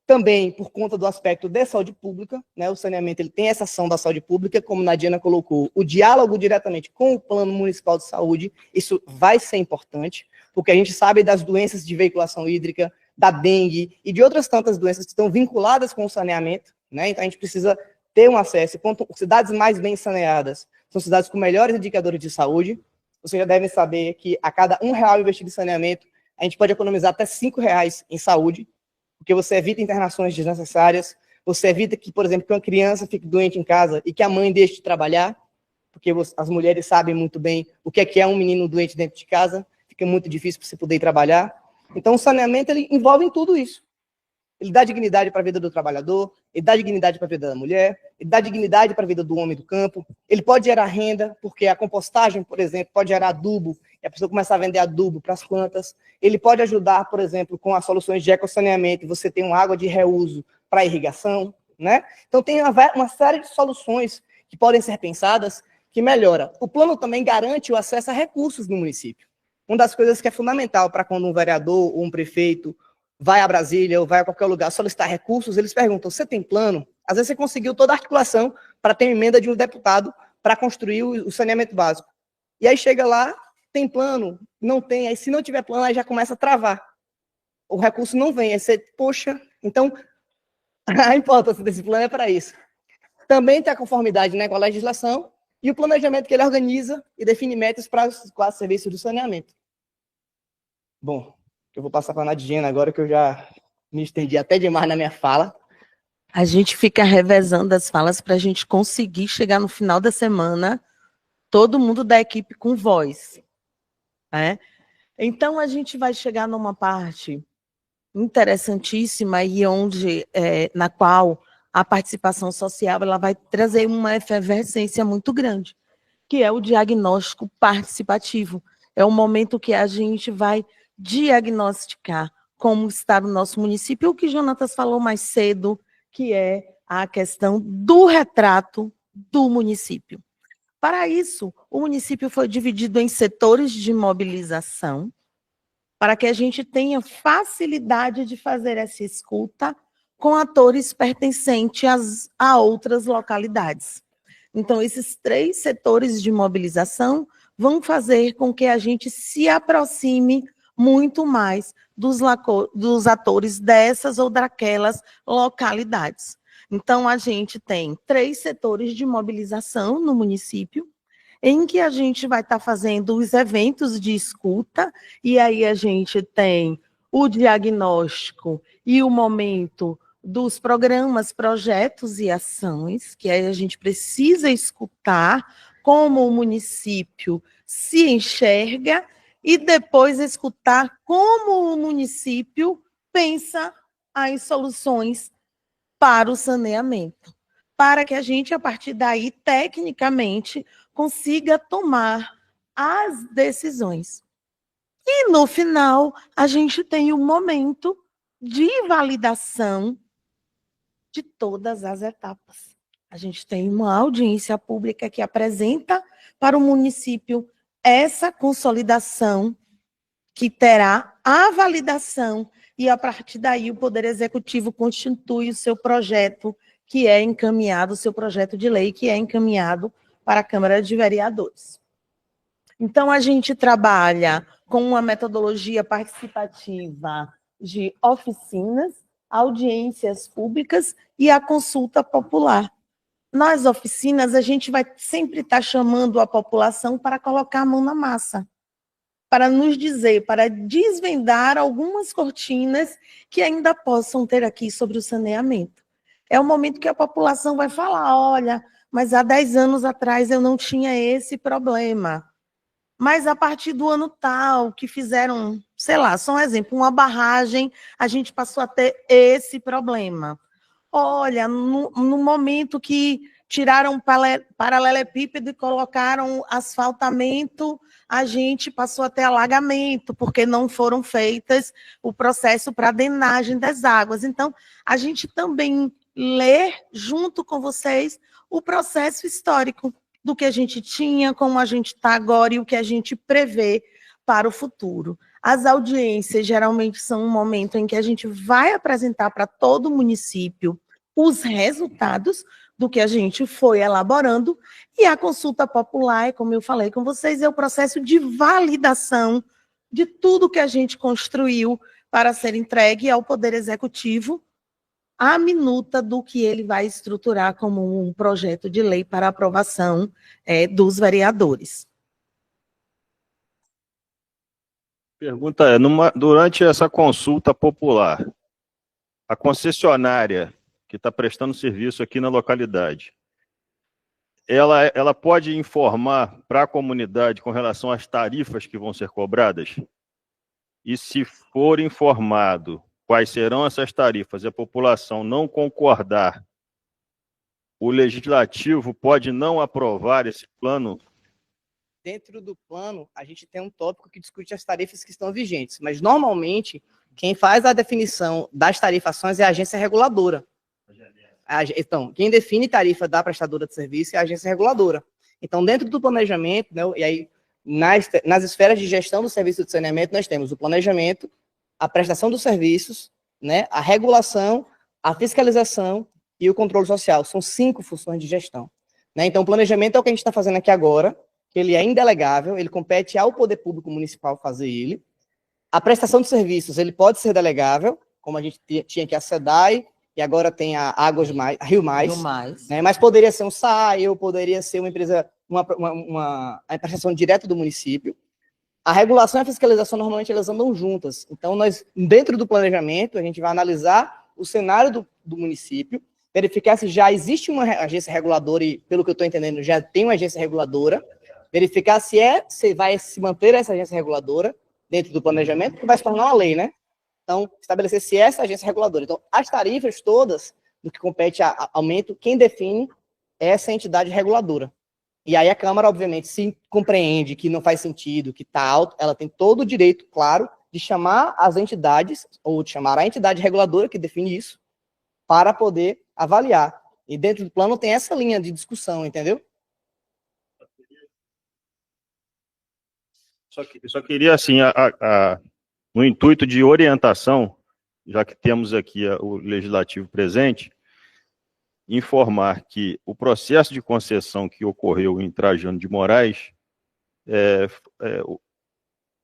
Também, por conta do aspecto de saúde pública, né, o saneamento ele tem essa ação da saúde pública, como a Diana colocou, o diálogo diretamente com o Plano Municipal de Saúde, isso vai ser importante, porque a gente sabe das doenças de veiculação hídrica, da dengue e de outras tantas doenças que estão vinculadas com o saneamento, né? Então a gente precisa ter um acesso. Cidades mais bem saneadas são cidades com melhores indicadores de saúde. Vocês já devem saber que a cada R$1 investido em saneamento, a gente pode economizar até R$5 em saúde, porque você evita internações desnecessárias, você evita que, por exemplo, que uma criança fique doente em casa e que a mãe deixe de trabalhar, porque as mulheres sabem muito bem o que é um menino doente dentro de casa, fica muito difícil para você poder ir trabalhar. Então, o saneamento ele envolve em tudo isso. Ele dá dignidade para a vida do trabalhador, ele dá dignidade para a vida da mulher, ele dá dignidade para a vida do homem do campo, ele pode gerar renda, porque a compostagem, por exemplo, pode gerar adubo, e a pessoa começa a vender adubo para as plantas. Ele pode ajudar, por exemplo, com as soluções de ecossaneamento, você tem uma água de reuso para irrigação, né? Então, tem uma série de soluções que podem ser pensadas que melhora. O plano também garante o acesso a recursos no município. Uma das coisas que é fundamental para quando um vereador ou um prefeito vai a Brasília ou vai a qualquer lugar solicitar recursos, eles perguntam, você tem plano? Às vezes você conseguiu toda a articulação para ter emenda de um deputado para construir o saneamento básico. E aí chega lá, tem plano? Não tem. Aí se não tiver plano, aí já começa a travar. O recurso não vem. Aí você, poxa, então a importância desse plano é para isso. Também tem a conformidade, né, com a legislação e o planejamento que ele organiza e define metas para os 4 serviços do saneamento. Bom, eu vou passar para a Nadiana agora, que eu já me estendi até demais na minha fala. A gente fica revezando as falas para a gente conseguir chegar no final da semana, todo mundo da equipe com voz. Né? Então, a gente vai chegar numa parte interessantíssima e onde, na qual a participação social ela vai trazer uma efervescência muito grande, que é o diagnóstico participativo. É o momento que a gente vai diagnosticar como está o nosso município, o que Jonatas falou mais cedo, que é a questão do retrato do município. Para isso, o município foi dividido em setores de mobilização, para que a gente tenha facilidade de fazer essa escuta com atores pertencentes a outras localidades. Então, esses 3 setores de mobilização vão fazer com que a gente se aproxime muito mais dos atores dessas ou daquelas localidades. Então, a gente tem 3 setores de mobilização no município, em que a gente vai estar fazendo os eventos de escuta, e aí a gente tem o diagnóstico e o momento dos programas, projetos e ações, que aí a gente precisa escutar como o município se enxerga e depois escutar como o município pensa as soluções para o saneamento, para que a gente, a partir daí, tecnicamente, consiga tomar as decisões. E, no final, a gente tem um momento de validação de todas as etapas. A gente tem uma audiência pública que apresenta para o município essa consolidação que terá a validação e, a partir daí, o Poder Executivo constitui o seu projeto que é encaminhado, o seu projeto de lei que é encaminhado para a Câmara de Vereadores. Então, a gente trabalha com uma metodologia participativa de oficinas, audiências públicas e a consulta popular. Nas oficinas, a gente vai sempre estar chamando a população para colocar a mão na massa, para nos dizer, para desvendar algumas cortinas que ainda possam ter aqui sobre o saneamento. É o momento que a população vai falar, olha, mas há 10 anos atrás eu não tinha esse problema. Mas a partir do ano tal, que fizeram, sei lá, só um exemplo, uma barragem, a gente passou a ter esse problema. Olha, no momento que tiraram paralelepípedo e colocaram asfaltamento, a gente passou a ter alagamento, porque não foram feitas o processo para drenagem das águas. Então, a gente também lê, junto com vocês, o processo histórico do que a gente tinha, como a gente está agora e o que a gente prevê para o futuro. As audiências geralmente são um momento em que a gente vai apresentar para todo o município os resultados do que a gente foi elaborando, e a consulta popular, como eu falei com vocês, é o processo de validação de tudo que a gente construiu para ser entregue ao Poder Executivo, a minuta do que ele vai estruturar como um projeto de lei para aprovação dos vereadores. Pergunta é, durante essa consulta popular, a concessionária que está prestando serviço aqui na localidade, ela pode informar para a comunidade com relação às tarifas que vão ser cobradas? E se for informado quais serão essas tarifas e a população não concordar, o legislativo pode não aprovar esse plano? Dentro do plano, a gente tem um tópico que discute as tarifas que estão vigentes, mas normalmente quem faz a definição das tarifações é a agência reguladora. Então, quem define tarifa da prestadora de serviço é a agência reguladora. Então, dentro do planejamento, né, e aí nas esferas de gestão do serviço de saneamento, nós temos o planejamento, a prestação dos serviços, né, a regulação, a fiscalização e o controle social. São 5 funções de gestão. né? Então, o planejamento é o que a gente está fazendo aqui agora, que ele é indelegável, ele compete ao poder público municipal fazer ele. A prestação de serviços, ele pode ser delegável, como a gente tinha aqui a SEDAI, e agora tem a Águas Mais, a Rio Mais, né? Mas poderia ser um SAI, ou poderia ser uma empresa, a prestação direta do município. A regulação e a fiscalização, normalmente, elas andam juntas. Então, nós, dentro do planejamento, a gente vai analisar o cenário do município, verificar se já existe uma agência reguladora, e, pelo que eu estou entendendo, já tem uma agência reguladora, verificar se vai se manter essa agência reguladora dentro do planejamento, que vai se tornar uma lei, né? Então, estabelecer se essa agência reguladora. Então, as tarifas todas, do que compete a aumento, quem define é essa entidade reguladora. E aí a Câmara, obviamente, se compreende que não faz sentido, que está alto, ela tem todo o direito, claro, de chamar as entidades, ou de chamar a entidade reguladora que define isso, para poder avaliar. E dentro do plano tem essa linha de discussão, entendeu? Só queria, assim, no intuito de orientação, já que temos aqui o Legislativo presente, informar que o processo de concessão que ocorreu em Trajano de Moraes,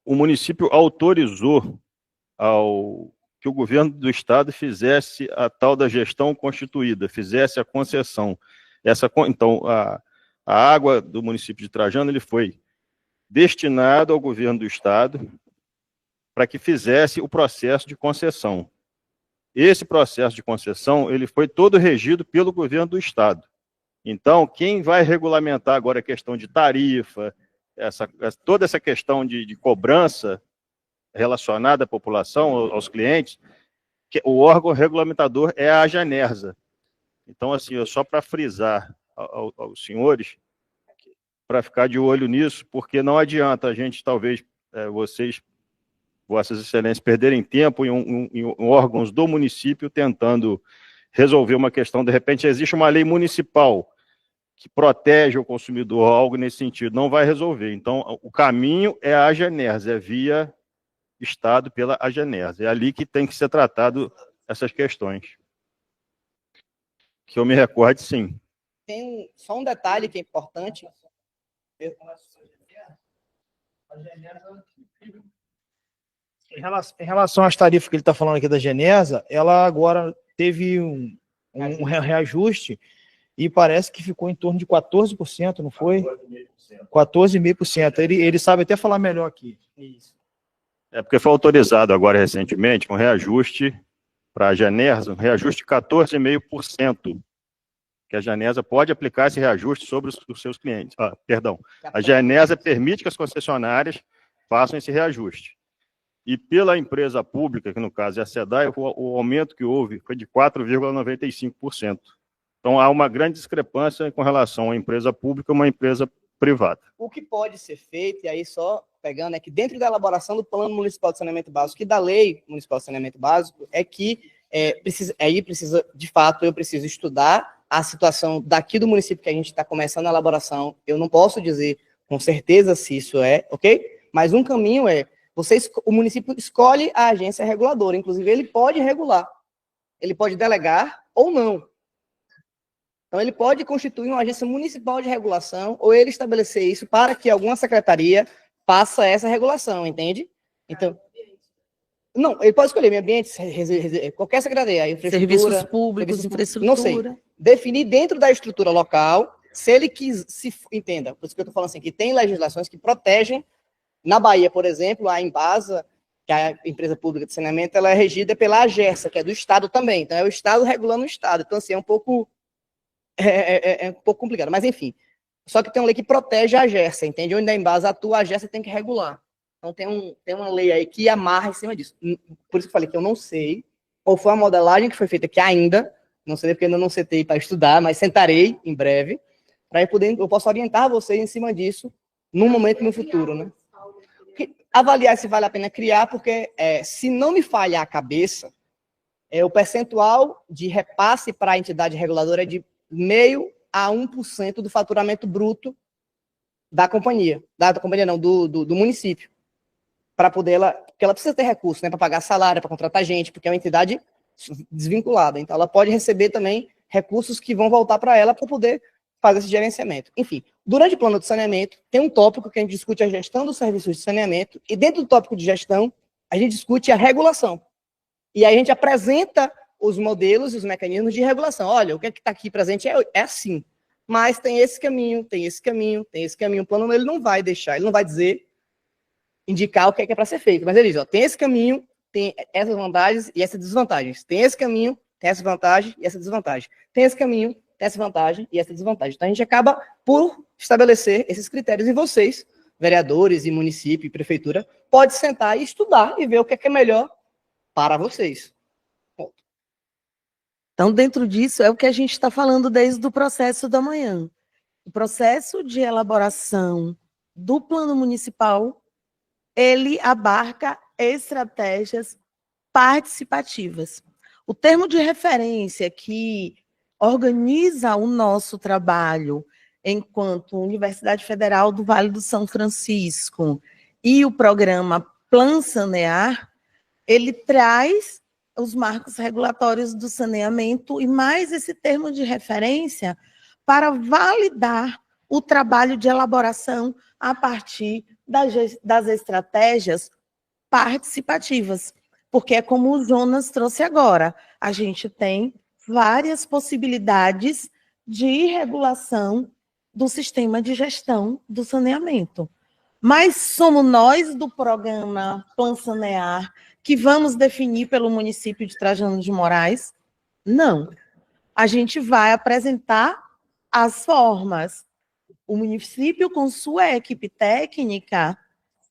o município autorizou que o governo do estado fizesse a tal da gestão constituída, fizesse a concessão. Então, a água do município de Trajano ele foi destinado ao governo do estado para que fizesse o processo de concessão. Esse processo de concessão ele foi todo regido pelo governo do estado. Então, quem vai regulamentar agora a questão de tarifa, toda essa questão de cobrança relacionada à população, aos clientes, o órgão regulamentador é a AGENERSA. Então, assim, só para frisar aos senhores, para ficar de olho nisso, porque não adianta a gente, talvez, Vossas Excelências, perderem tempo em órgãos do município tentando resolver uma questão. De repente, existe uma lei municipal que protege o consumidor, algo nesse sentido, não vai resolver. Então, o caminho é a AGENERSA, é via Estado pela AGENERSA. É ali que tem que ser tratado essas questões. Que eu me recorde, sim. Tem só um detalhe que é importante. Em relação às tarifas que ele está falando aqui da Genesa, ela agora teve um reajuste e parece que ficou em torno de 14%, não foi? 14,5%. Ele sabe até falar melhor aqui. Isso. É porque foi autorizado agora recentemente um reajuste para a Genesa, um reajuste de 14,5%. Que a Genesa pode aplicar esse reajuste sobre os seus clientes. A Genesa permite que as concessionárias façam esse reajuste. E pela empresa pública, que no caso é a SEDAI, o aumento que houve foi de 4,95%. Então há uma grande discrepância com relação à empresa pública e uma empresa privada. O que pode ser feito, e aí só pegando, é que dentro da elaboração do Plano Municipal de Saneamento Básico e da Lei Municipal de Saneamento Básico, é que precisa, de fato, eu preciso estudar a situação daqui do município que a gente está começando a elaboração. Eu não posso dizer com certeza se isso é, ok? Mas um caminho é, o município escolhe a agência reguladora, inclusive ele pode regular, ele pode delegar ou não. Então ele pode constituir uma agência municipal de regulação ou ele estabelecer isso para que alguma secretaria faça essa regulação, entende? Então, não, ele pode escolher meio ambiente, qualquer secretaria, Serviços públicos, infraestrutura. Não sei. Definir dentro da estrutura local, se ele entenda, por isso que eu estou falando assim, que tem legislações que protegem. Na Bahia, por exemplo, a Embasa, que é a empresa pública de saneamento, ela é regida pela AGERSA, que é do Estado também. Então, é o Estado regulando o Estado. Então, assim, é um pouco complicado. Mas, enfim. Só que tem uma lei que protege a AGERSA, entende? Onde a Embasa atua, a AGERSA tem que regular. Então, tem uma lei aí que amarra em cima disso. Por isso que eu falei que eu não sei qual foi a modelagem que foi feita aqui ainda. Não sei porque ainda não sentei para estudar, mas sentarei em breve, para eu possa orientar vocês em cima disso, num momento no futuro, né? Avaliar se vale a pena criar, porque se não me falhar a cabeça, o percentual de repasse para a entidade reguladora é de 0,5% a 1% do faturamento bruto da companhia. Da companhia não, do município. Para poder porque ela precisa ter recursos, né, para pagar salário, para contratar gente, porque é uma entidade desvinculada. Então, ela pode receber também recursos que vão voltar para ela para poder faz esse gerenciamento. Enfim, durante o plano de saneamento, tem um tópico que a gente discute a gestão dos serviços de saneamento, e dentro do tópico de gestão, a gente discute a regulação. E aí a gente apresenta os modelos e os mecanismos de regulação. Olha, o que está aqui presente é assim, mas tem esse caminho, tem esse caminho, tem esse caminho. O plano ele não vai deixar, ele não vai dizer, indicar o que é para ser feito, mas ele diz, ó, tem esse caminho, tem essas vantagens e essas desvantagens. Tem esse caminho, tem essa vantagem e essa desvantagem. Tem esse caminho, tem essa vantagem e essa desvantagem. Então, a gente acaba por estabelecer esses critérios e vocês, vereadores e município e prefeitura, pode sentar e estudar e ver o que é melhor para vocês. Ponto. Então, dentro disso, é o que a gente está falando desde o processo da manhã. O processo de elaboração do plano municipal, ele abarca estratégias participativas. O termo de referência que organiza o nosso trabalho enquanto Universidade Federal do Vale do São Francisco e o programa Plan Sanear, ele traz os marcos regulatórios do saneamento e mais esse termo de referência para validar o trabalho de elaboração a partir das estratégias participativas. Porque é como o Jonas trouxe agora, a gente tem várias possibilidades de regulação do sistema de gestão do saneamento. Mas somos nós do programa Plan Sanear que vamos definir pelo município de Trajano de Moraes? Não. A gente vai apresentar as formas. O município, com sua equipe técnica,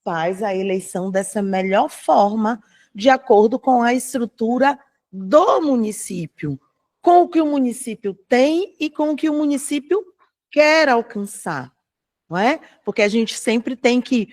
faz a eleição dessa melhor forma de acordo com a estrutura do município, com o que o município tem e com o que o município quer alcançar, não é? Porque a gente sempre tem que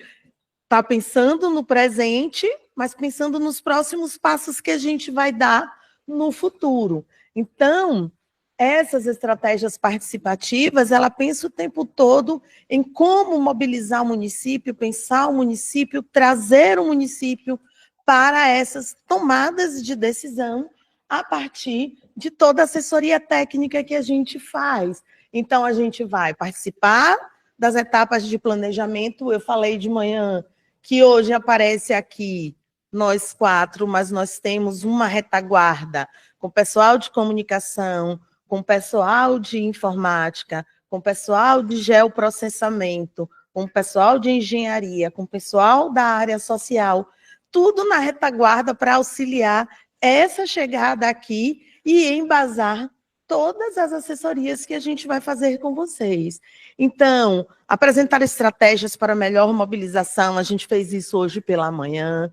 estar pensando no presente, mas pensando nos próximos passos que a gente vai dar no futuro. Então, essas estratégias participativas, ela pensa o tempo todo em como mobilizar o município, pensar o município, trazer o município para essas tomadas de decisão a partir de toda a assessoria técnica que a gente faz. Então, a gente vai participar das etapas de planejamento. Eu falei de manhã que hoje aparece aqui nós 4, mas nós temos uma retaguarda com pessoal de comunicação, com pessoal de informática, com pessoal de geoprocessamento, com pessoal de engenharia, com pessoal da área social, tudo na retaguarda para auxiliar essa chegada aqui e embasar todas as assessorias que a gente vai fazer com vocês. Então, apresentar estratégias para melhor mobilização, a gente fez isso hoje pela manhã,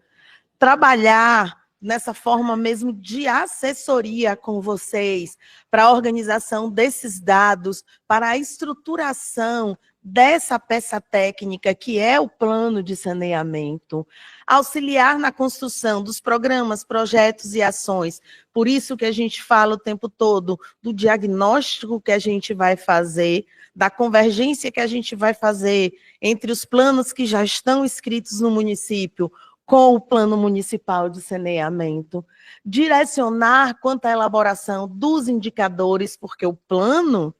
trabalhar nessa forma mesmo de assessoria com vocês, para a organização desses dados, para a estruturação dessa peça técnica, que é o plano de saneamento, auxiliar na construção dos programas, projetos e ações. Por isso que a gente fala o tempo todo do diagnóstico que a gente vai fazer, da convergência que a gente vai fazer entre os planos que já estão escritos no município, com o plano municipal de saneamento, direcionar quanto à elaboração dos indicadores, porque o plano,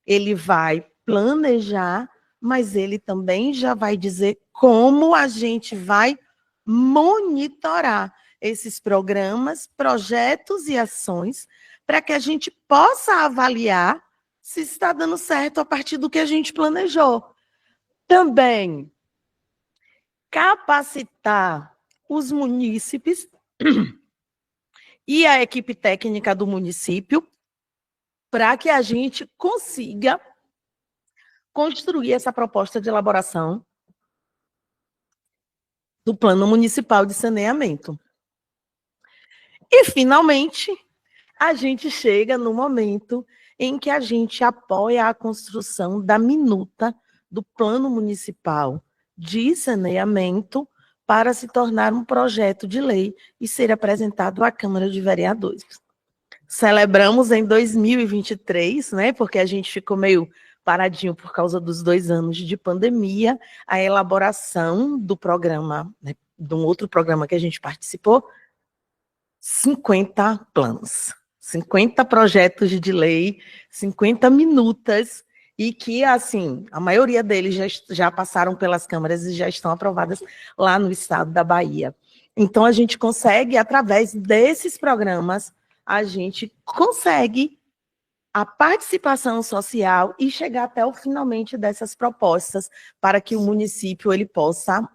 ele vai planejar, mas ele também já vai dizer como a gente vai monitorar esses programas, projetos e ações, para que a gente possa avaliar se está dando certo a partir do que a gente planejou. Também capacitar os munícipes e a equipe técnica do município para que a gente consiga construir essa proposta de elaboração do Plano Municipal de Saneamento. E, finalmente, a gente chega no momento em que a gente apoia a construção da minuta do Plano Municipal de Saneamento para se tornar um projeto de lei e ser apresentado à Câmara de Vereadores. Celebramos em 2023, né, porque a gente ficou meio paradinho por causa dos 2 anos de pandemia, a elaboração do programa, né, de um outro programa que a gente participou, 50 planos, 50 projetos de lei, 50 minutas, e que, assim, a maioria deles já passaram pelas câmaras e já estão aprovadas lá no estado da Bahia. Então, a gente consegue, através desses programas, a gente consegue a participação social e chegar até o finalmente dessas propostas para que o município ele possa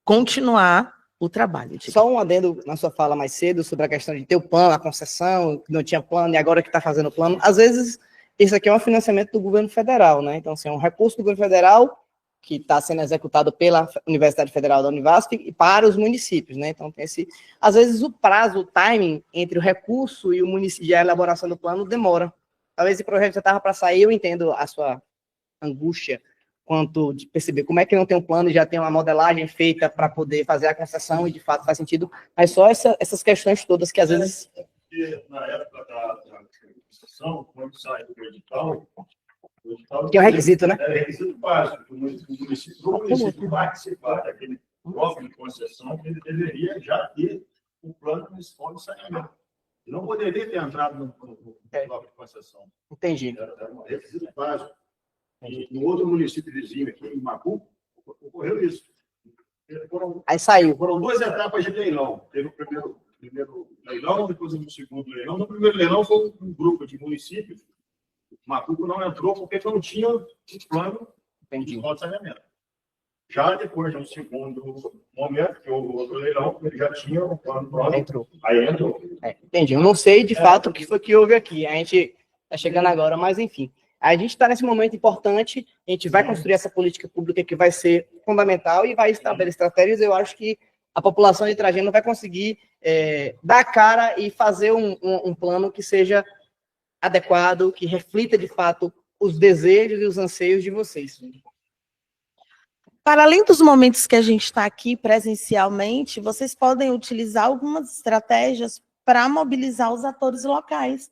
continuar o trabalho. Só um adendo na sua fala mais cedo sobre a questão de ter o plano, a concessão, que não tinha plano e agora que está fazendo plano. Às vezes, isso aqui é um financiamento do governo federal, né? Então, assim, é um recurso do governo federal que está sendo executado pela Universidade Federal da Univasf e para os municípios, né? Então, tem esse... Às vezes, o prazo, o timing entre o recurso e o município, e a elaboração do plano demora. Talvez esse projeto já estava para sair, eu entendo a sua angústia quanto de perceber como é que não tem um plano e já tem uma modelagem feita para poder fazer a concessão e, de fato, faz sentido. Mas só essas questões todas que, às vezes... Na época da concessão, quando sai do edital, que é um requisito, né? É requisito básico. O município participar daquele bloco de concessão, ele deveria já ter o plano municipal de saneamento. Não poderia ter entrado no bloco de concessão. Entendi. Era um requisito básico. E no outro município vizinho, aqui em Macu, ocorreu isso. Aí saiu. Foram duas etapas de leilão. Teve o primeiro leilão, depois o segundo leilão. No primeiro leilão foi um grupo de municípios. Macuco não entrou porque não tinha um plano de saneamento. Já depois de um segundo momento, que houve outro leilão, ele já tinha um plano pronto. Entrou. Aí entrou. Entendi. Eu não sei, de fato, o que foi que houve aqui. A gente está chegando agora, mas, enfim. A gente está nesse momento importante, a gente vai construir essa política pública que vai ser fundamental e vai estabelecer estratégias. Eu acho que a população de Trajano vai conseguir dar a cara e fazer um plano que seja adequado, que reflita, de fato, os desejos e os anseios de vocês. Para além dos momentos que a gente está aqui presencialmente, vocês podem utilizar algumas estratégias para mobilizar os atores locais,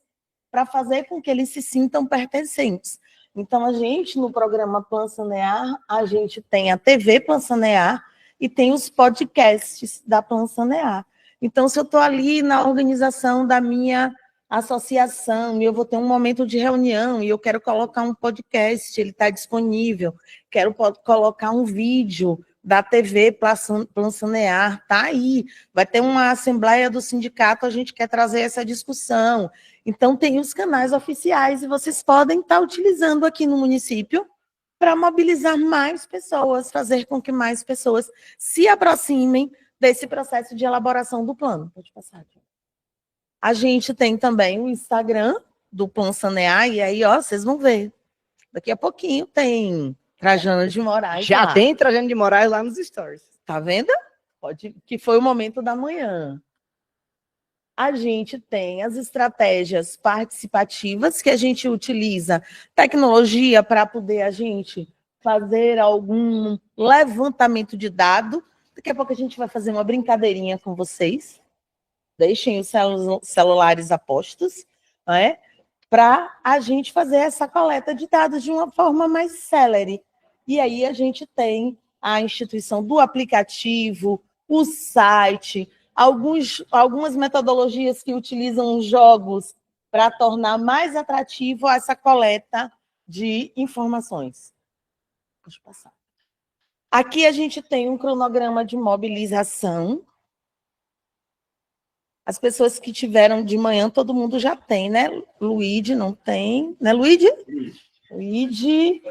para fazer com que eles se sintam pertencentes. Então, a gente, no programa Plan Sanear, a gente tem a TV Plan Sanear e tem os podcasts da Plan Sanear. Então, se eu estou ali na organização da minha associação e eu vou ter um momento de reunião e eu quero colocar um podcast, ele está disponível, quero colocar um vídeo da TV Plan Sanear, está aí, vai ter uma assembleia do sindicato, a gente quer trazer essa discussão. Então, tem os canais oficiais e vocês podem estar utilizando aqui no município para mobilizar mais pessoas, fazer com que mais pessoas se aproximem desse processo de elaboração do plano. Pode passar, Tiago. A gente tem também o Instagram do Plan Sanear, e aí, ó, vocês vão ver. Daqui a pouquinho tem Trajano de Moraes. Já lá. tem Trajano de Moraes lá nos stories. Tá vendo? Que foi o momento da manhã. A gente tem as estratégias participativas, que a gente utiliza tecnologia para poder a gente fazer algum levantamento de dado. Daqui a pouco a gente vai fazer uma brincadeirinha com vocês. Deixem os celulares a postos, né? Para a gente fazer essa coleta de dados de uma forma mais célere. E aí a gente tem a instituição do aplicativo, o site, algumas metodologias que utilizam os jogos para tornar mais atrativo essa coleta de informações. Deixa eu passar. Aqui a gente tem um cronograma de mobilização. As pessoas que tiveram de manhã, todo mundo já tem, né? Luíde não tem, né, Luíde? Luíde.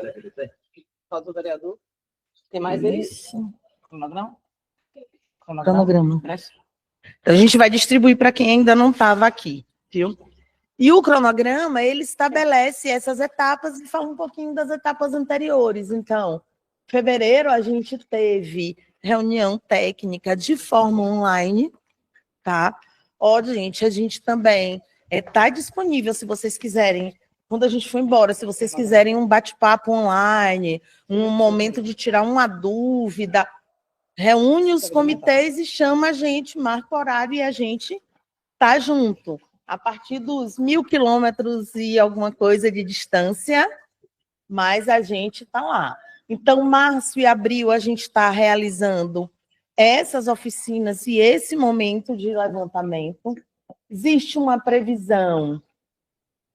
Falta o vereador. Tem mais eles? Cronograma? Cronograma. A gente vai distribuir para quem ainda não estava aqui, viu? E o cronograma, ele estabelece essas etapas e fala um pouquinho das etapas anteriores. Então, em fevereiro, a gente teve reunião técnica de forma online, tá? Ó, gente, a gente também está disponível, se vocês quiserem, quando a gente for embora, se vocês quiserem um bate-papo online, um momento de tirar uma dúvida, reúne os comitês e chama a gente, marca o horário e a gente tá junto. A partir dos 1.000 quilômetros e alguma coisa de distância, mas a gente está lá. Então, março e abril, a gente está realizando essas oficinas e esse momento de levantamento. Existe uma previsão.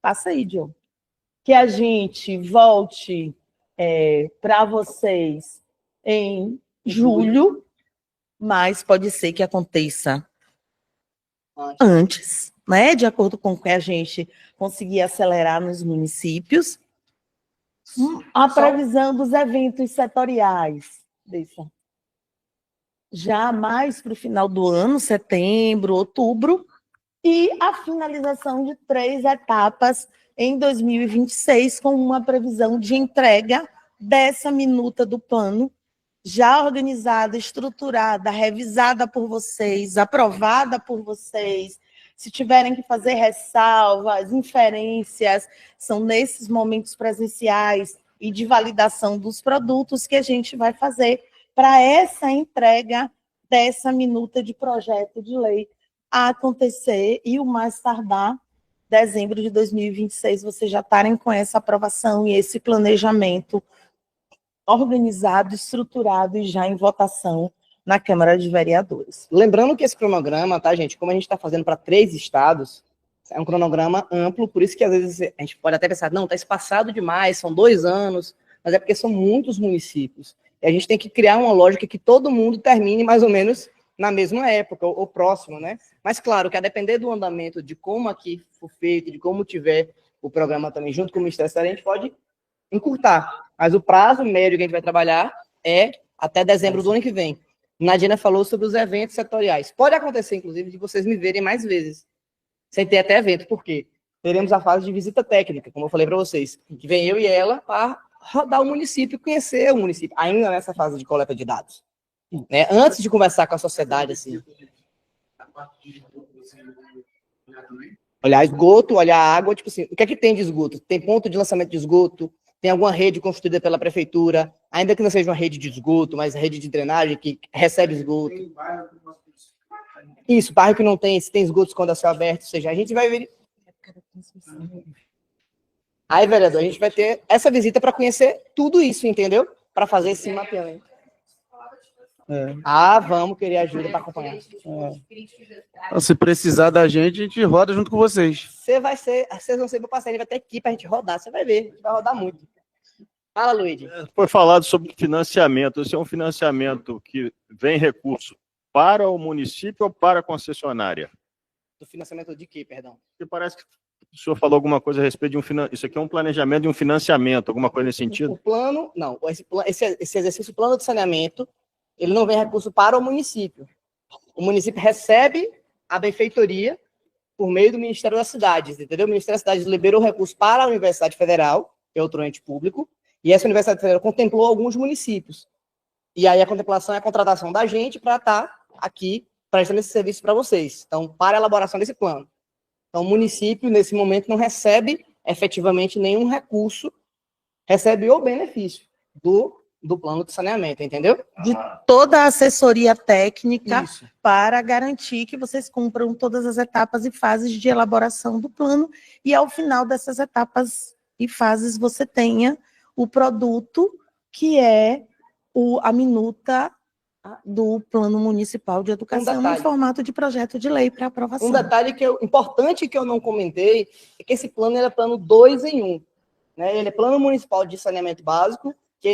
Passa aí, Diogo. que a gente volte para vocês em julho, mas pode ser que aconteça antes, né? De acordo com o que a gente conseguir acelerar nos municípios. A previsão dos eventos setoriais, já mais para o final do ano, setembro, outubro, e a finalização de 3 etapas em 2026, com uma previsão de entrega dessa minuta do plano, já organizada, estruturada, revisada por vocês, aprovada por vocês. Se tiverem que fazer ressalvas, inferências, são nesses momentos presenciais e de validação dos produtos que a gente vai fazer para essa entrega dessa minuta de projeto de lei a acontecer e o mais tardar, dezembro de 2026, vocês já estarem com essa aprovação e esse planejamento organizado, estruturado e já em votação na Câmara de Vereadores. Lembrando que esse cronograma, tá, gente, como a gente está fazendo para 3 estados, é um cronograma amplo, por isso que às vezes a gente pode até pensar, não, está espaçado demais, são 2 anos, mas é porque são muitos municípios. E a gente tem que criar uma lógica que todo mundo termine mais ou menos na mesma época, ou próximo, né? Mas, claro, que a depender do andamento, de como aqui for feito, de como tiver o programa também junto com o Ministério da Saúde, a gente pode encurtar. Mas o prazo médio que a gente vai trabalhar é até dezembro do ano que vem. Nadina falou sobre os eventos setoriais. Pode acontecer, inclusive, de vocês me verem mais vezes, sem ter até evento, por quê? Teremos a fase de visita técnica, como eu falei para vocês, que vem eu e ela para rodar o município, conhecer o município, ainda nessa fase de coleta de dados. Né? Antes de conversar com a sociedade, assim. Olhar esgoto, olhar água, tipo assim, o que é que tem de esgoto? Tem ponto de lançamento de esgoto? Tem alguma rede construída pela prefeitura, ainda que não seja uma rede de esgoto, mas rede de drenagem que recebe esgoto? Isso, bairro que não tem, se tem esgoto quando é céu aberto, ou seja, a gente vai ver. Aí, vereador, a gente vai ter essa visita para conhecer tudo isso, entendeu? Para fazer esse mapeamento. Vamos querer ajuda para acompanhar. Se precisar da gente, a gente roda junto com vocês. Vocês vão ser meu parceiro, vai ter equipe pra gente rodar, você vai ver, a gente vai rodar muito. Fala, Luiz. Foi falado sobre financiamento. Esse é um financiamento que vem recurso para o município ou para a concessionária? Do financiamento de quê, perdão? Porque parece que o senhor falou alguma coisa a respeito de Isso aqui é um planejamento de um financiamento, alguma coisa nesse sentido? O plano, não. Esse exercício, o plano de saneamento, ele não vem recurso para o município. O município recebe a benfeitoria por meio do Ministério das Cidades, entendeu? O Ministério das Cidades liberou recurso para a Universidade Federal, que é outro ente público, e essa Universidade Federal contemplou alguns municípios. E aí a contemplação é a contratação da gente para estar aqui prestando esse serviço para vocês. Então, para a elaboração desse plano. Então, o município, nesse momento, não recebe efetivamente nenhum recurso, recebe o benefício do plano de saneamento, entendeu? De toda a assessoria técnica Isso. para garantir que vocês cumpram todas as etapas e fases de elaboração do plano e ao final dessas etapas e fases você tenha o produto que é a minuta do Plano Municipal de Educação em formato de projeto de lei para aprovação. Um detalhe importante que eu não comentei é que esse plano é plano 2 em 1. Né? Ele é Plano Municipal de Saneamento Básico, que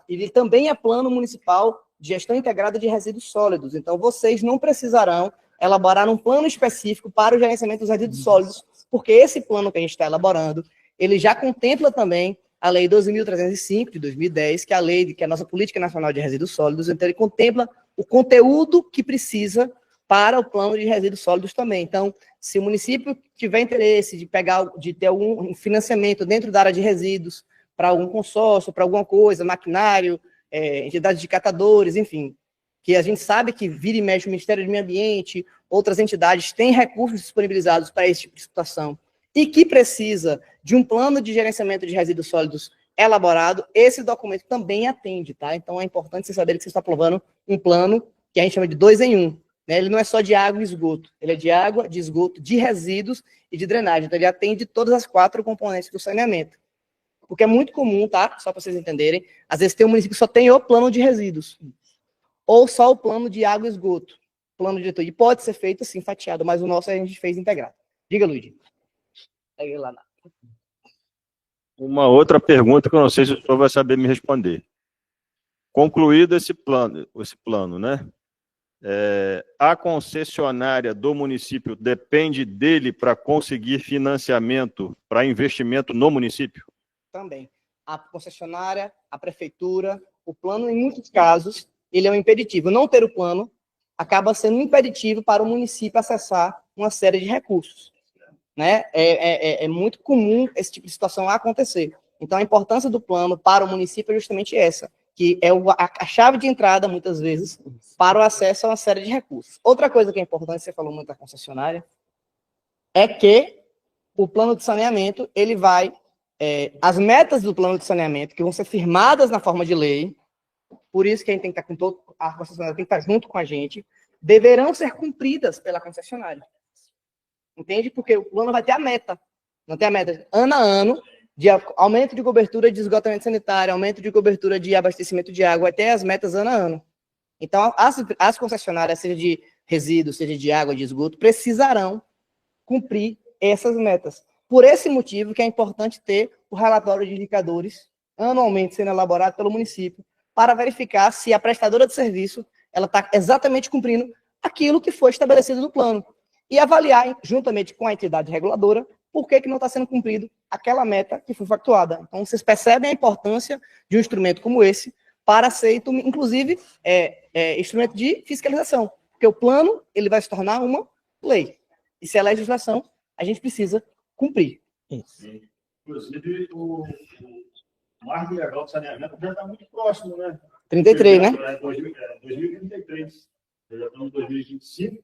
ele também é Plano Municipal de Gestão Integrada de Resíduos Sólidos. Então, vocês não precisarão elaborar um plano específico para o gerenciamento dos resíduos sólidos, porque esse plano que a gente está elaborando, ele já contempla também a Lei 12.305, de 2010, que é a lei, que é a nossa Política Nacional de Resíduos Sólidos. Então, ele contempla o conteúdo que precisa para o plano de resíduos sólidos também. Então, se o município tiver interesse de ter algum financiamento dentro da área de resíduos, para algum consórcio, para alguma coisa, maquinário, entidades de catadores, enfim, que a gente sabe que vira e mexe o Ministério do Meio Ambiente, outras entidades têm recursos disponibilizados para esse tipo de situação, e que precisa de um plano de gerenciamento de resíduos sólidos elaborado, esse documento também atende, tá? Então é importante você saber que você está aprovando um plano que a gente chama de 2 em 1. Né? Ele não é só de água e esgoto, ele é de água, de esgoto, de resíduos e de drenagem. Então ele atende todas as 4 componentes do saneamento. Porque é muito comum, tá? Só para vocês entenderem, às vezes tem um município que só tem o plano de resíduos, ou só o plano de água e esgoto, plano diretor. E pode ser feito assim, fatiado, mas o nosso a gente fez integrado. Diga, Luiz. Peguei lá. Uma outra pergunta que eu não sei se o senhor vai saber me responder. Concluído esse plano, né? A concessionária do município depende dele para conseguir financiamento para investimento no município? Também. A concessionária, a prefeitura, o plano, em muitos casos, ele é um impeditivo. Não ter o plano acaba sendo um impeditivo para o município acessar uma série de recursos. Né? É muito comum esse tipo de situação acontecer. Então, a importância do plano para o município é justamente essa, que é a chave de entrada, muitas vezes, para o acesso a uma série de recursos. Outra coisa que é importante, você falou muito da concessionária, é que o plano de saneamento, ele vai... as metas do plano de saneamento, que vão ser firmadas na forma de lei, por isso que a gente tem que estar com todo... A concessionária tem que estar junto com a gente, deverão ser cumpridas pela concessionária. Entende? Porque o plano vai ter a meta. Não tem a meta ano a ano de aumento de cobertura de esgotamento sanitário, aumento de cobertura de abastecimento de água, vai ter as metas ano a ano. Então, as concessionárias, seja de resíduos, seja de água, de esgoto, precisarão cumprir essas metas. Por esse motivo que é importante ter o relatório de indicadores anualmente sendo elaborado pelo município para verificar se a prestadora de serviço ela está exatamente cumprindo aquilo que foi estabelecido no plano. E avaliar, juntamente com a entidade reguladora, por que não está sendo cumprido aquela meta que foi factuada. Então, vocês percebem a importância de um instrumento como esse para ser, inclusive, instrumento de fiscalização. Porque o plano ele vai se tornar uma lei. E se é legislação, a gente precisa cumprir. Isso. Inclusive, o marco legal de saneamento já está muito próximo, né? 33, né? 2033. Já estamos em 2025.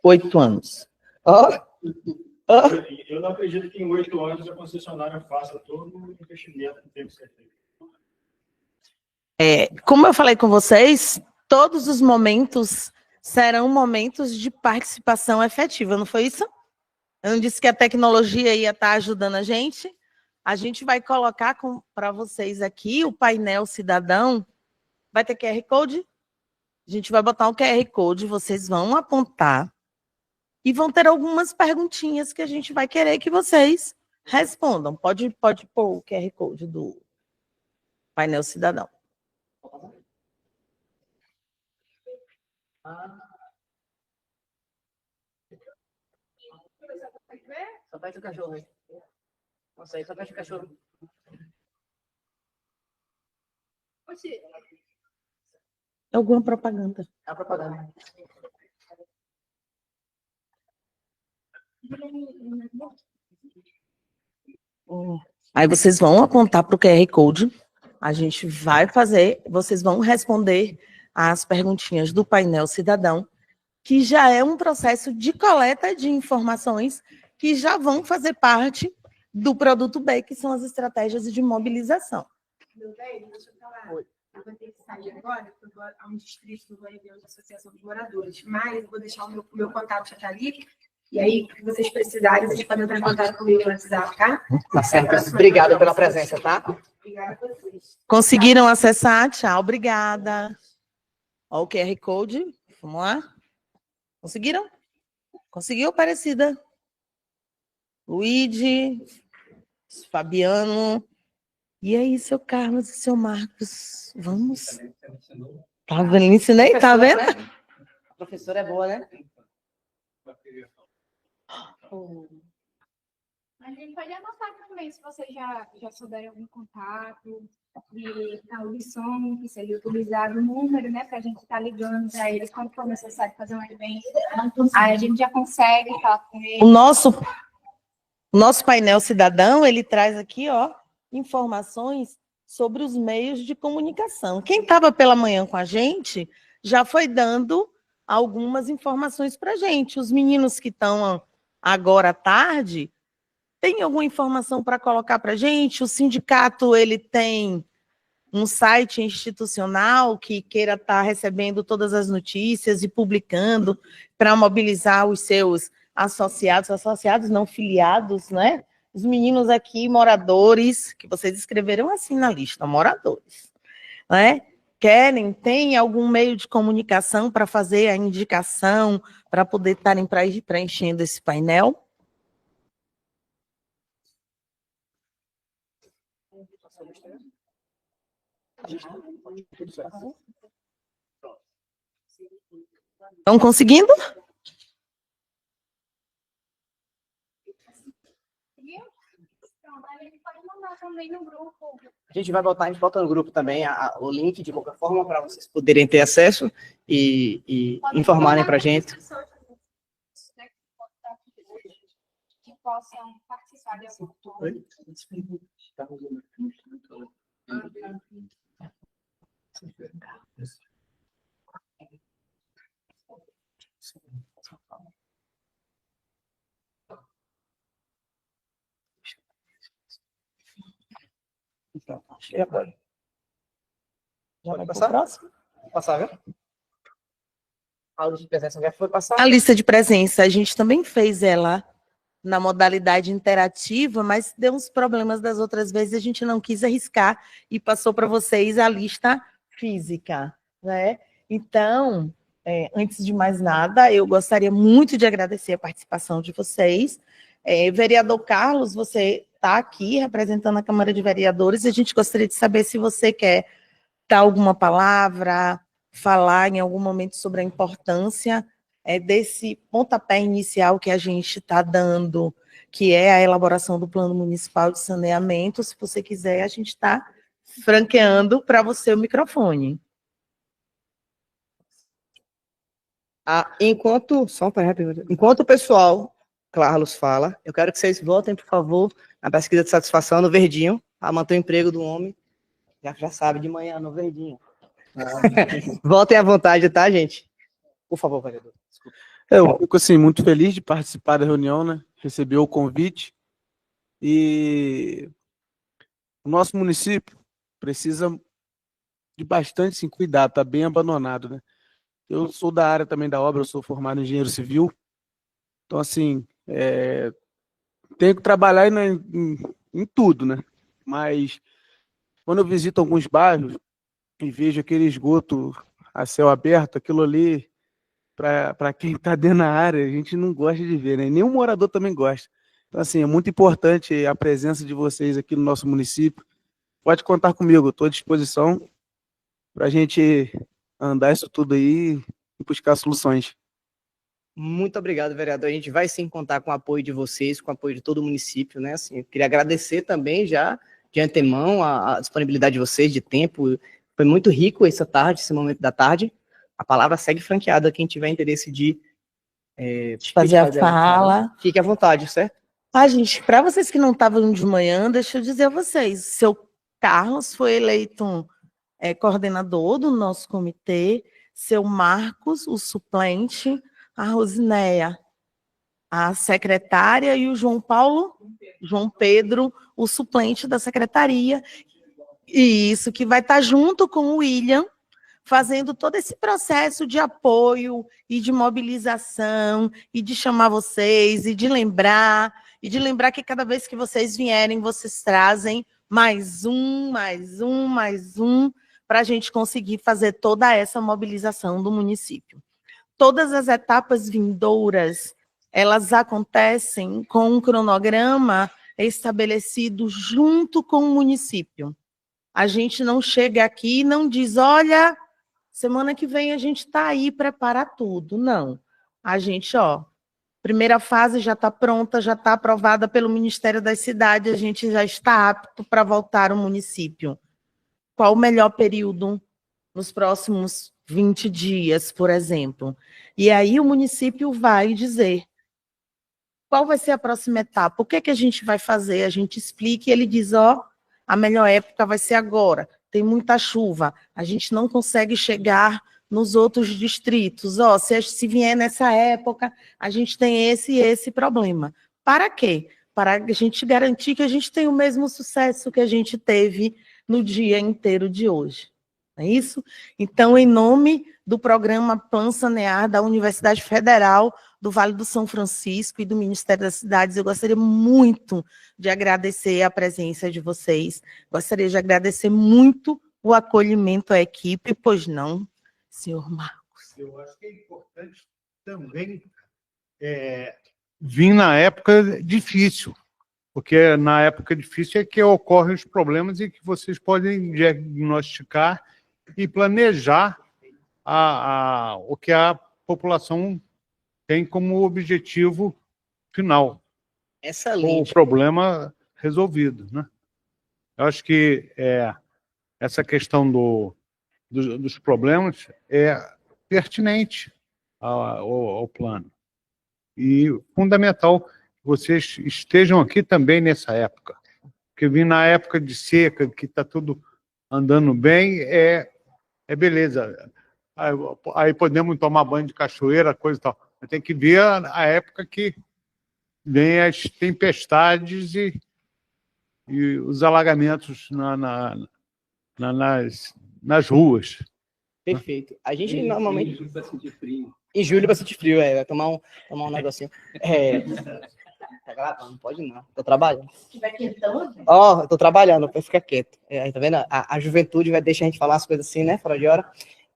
8 anos. Eu não acredito que em 8 anos a concessionária faça todo o investimento que tem que ser feito. Como eu falei com vocês, todos os momentos serão momentos de participação efetiva, não foi isso? Eu não disse que a tecnologia ia estar ajudando a gente? A gente vai colocar para vocês aqui o painel cidadão. Vai ter QR Code? A gente vai botar um QR Code, vocês vão apontar e vão ter algumas perguntinhas que a gente vai querer que vocês respondam. Pode pôr o QR Code do painel cidadão. Só fecha o cachorro aí. Nossa, aí só fecha o cachorro. Alguma propaganda. É a propaganda. Aí vocês vão apontar para o QR Code, a gente vai fazer, vocês vão responder as perguntinhas do painel cidadão, que já é um processo de coleta de informações que já vão fazer parte do produto B, que são as estratégias de mobilização. Meu bem, deixa eu falar. Eu vou ter que sair agora, porque eu vou a um distrito do reunião da Associação dos Moradores, mas eu vou deixar o meu contato já ali, e aí, o que vocês precisarem, vocês podem entrar em contato comigo no WhatsApp, tá? Tá certo. Obrigada pela presença, tá? Obrigada a vocês. Conseguiram acessar? Tchau, obrigada. Ó o QR Code, vamos lá. Conseguiram? Conseguiu, Aparecida? Luigi, Fabiano. E aí, seu Carlos e seu Marcos? Vamos? Tá vendo? Ensinei, tá vendo? A professora é boa, né? A gente pode anotar também, se vocês já souberem algum contato de tal de som que seria utilizado, o número, né, para a gente estar ligando para eles quando for necessário fazer um evento. Aí a gente já consegue falar com eles. O nosso painel cidadão, ele traz aqui, ó, informações sobre os meios de comunicação. Quem estava pela manhã com a gente já foi dando algumas informações para a gente. Os meninos que estão agora à tarde, tem alguma informação para colocar para a gente? O sindicato ele tem um site institucional que queira estar recebendo todas as notícias e publicando para mobilizar os seus associados não filiados, né? Os meninos aqui, moradores, que vocês escreveram assim na lista, moradores, né? Tem algum meio de comunicação para fazer a indicação, para poder estarem preenchendo esse painel? Estão conseguindo? Pronto, a gente pode mandar também no grupo. A gente bota no grupo também o link de qualquer forma para vocês poderem ter acesso e informarem para a gente. Que possam participar de alguma forma. Então, acho que já pode. Já vai passar? pro próximo? Passar, viu? A lista de presença já foi passar? A lista de presença, a gente também fez ela na modalidade interativa, mas deu uns problemas das outras vezes, a gente não quis arriscar e passou para vocês a lista física, né? Então, antes de mais nada, eu gostaria muito de agradecer a participação de vocês. Vereador Carlos, você está aqui representando a Câmara de Vereadores, e a gente gostaria de saber se você quer dar alguma palavra, falar em algum momento sobre a importância desse pontapé inicial que a gente está dando, que é a elaboração do Plano Municipal de Saneamento. Se você quiser, a gente está franqueando para você o microfone. Enquanto o pessoal, Carlos, fala, eu quero que vocês votem, por favor, na pesquisa de satisfação no verdinho, para manter o emprego do homem. Já sabe, de manhã no verdinho. Votem à vontade, tá, gente? Por favor, vereador. Eu fico, assim, muito feliz de participar da reunião, né? Receber o convite. E o nosso município precisa de bastante, sim, cuidado, está bem abandonado, né? Eu sou da área também da obra, eu sou formado em engenheiro civil. Então, assim, tenho que trabalhar em tudo, né? Mas quando eu visito alguns bairros e vejo aquele esgoto a céu aberto, aquilo ali, para quem está dentro da área, a gente não gosta de ver, né? Nenhum morador também gosta. Então, assim, é muito importante a presença de vocês aqui no nosso município. Pode contar comigo, estou à disposição para a gente andar isso tudo aí e buscar soluções. Muito obrigado, vereador. A gente vai sim contar com o apoio de vocês, com o apoio de todo o município, né? Assim, eu queria agradecer também já de antemão a disponibilidade de vocês de tempo. Foi muito rico essa tarde, esse momento da tarde. A palavra segue franqueada. Quem tiver interesse de Fazer a fala. Fique à vontade, certo? Gente, para vocês que não estavam de manhã, deixa eu dizer a vocês, o seu Carlos foi eleito coordenador do nosso comitê, seu Marcos, o suplente, a Rosinéia, a secretária, e o João Pedro, o suplente da secretaria. E isso que vai estar junto com o William, fazendo todo esse processo de apoio e de mobilização, e de chamar vocês, e de lembrar que cada vez que vocês vierem, vocês trazem mais um, para a gente conseguir fazer toda essa mobilização do município. Todas as etapas vindouras, elas acontecem com um cronograma estabelecido junto com o município. A gente não chega aqui e não diz, olha, semana que vem a gente está aí, preparar tudo. Não. A gente, primeira fase já está pronta, já está aprovada pelo Ministério das Cidades, a gente já está apto para voltar ao município. Qual o melhor período nos próximos 20 dias, por exemplo? E aí o município vai dizer qual vai ser a próxima etapa, o que é que a gente vai fazer, a gente explica e ele diz, a melhor época vai ser agora, tem muita chuva, a gente não consegue chegar nos outros distritos, se vier nessa época, a gente tem esse e esse problema. Para quê? Para a gente garantir que a gente tem o mesmo sucesso que a gente teve no dia inteiro de hoje. Não é isso? Então, em nome do programa Plan Sanear da Universidade Federal do Vale do São Francisco e do Ministério das Cidades, eu gostaria muito de agradecer a presença de vocês, gostaria de agradecer muito o acolhimento à equipe, pois não, senhor Marcos? Eu acho que é importante também vir na época difícil, porque na época difícil é que ocorrem os problemas e que vocês podem diagnosticar e planejar o que a população tem como objetivo final, o Excelente. problema resolvido, né? Eu acho que essa questão dos problemas é pertinente ao plano. E fundamental que vocês estejam aqui também nessa época. Porque vir na época de seca, que está tudo andando bem, é beleza. Aí podemos tomar banho de cachoeira, coisa e tal. Mas tem que ver a época que vem as tempestades e os alagamentos nas ruas. Perfeito. A gente normalmente. Em julho vai sentir frio, vai tomar um negocinho. Tá gravando? Não pode não. Tô trabalhando. Ó, eu tô trabalhando, pra ficar quieto. Tá vendo? A juventude vai deixar a gente falar as coisas assim, né? Fora de hora.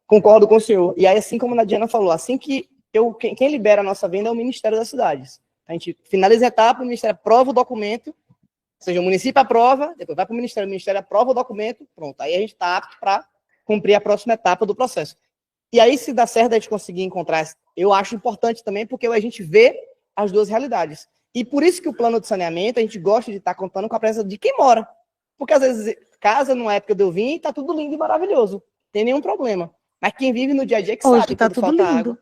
Concordo com o senhor. E aí, assim como a Diana falou, assim que quem libera a nossa venda é o Ministério das Cidades. A gente finaliza a etapa, o Ministério aprova o documento, ou seja, o município aprova, depois vai para o Ministério aprova o documento, pronto. Aí a gente está apto para cumprir a próxima etapa do processo. E aí, se dá certo a gente conseguir encontrar, eu acho importante também, porque a gente vê as duas realidades. E por isso que o plano de saneamento, a gente gosta de estar contando com a presença de quem mora. Porque às vezes, casa, numa época de eu vim, está tudo lindo e maravilhoso. Não tem nenhum problema. Mas quem vive no dia a dia que Hoje sabe tá quando tudo falta lindo. água.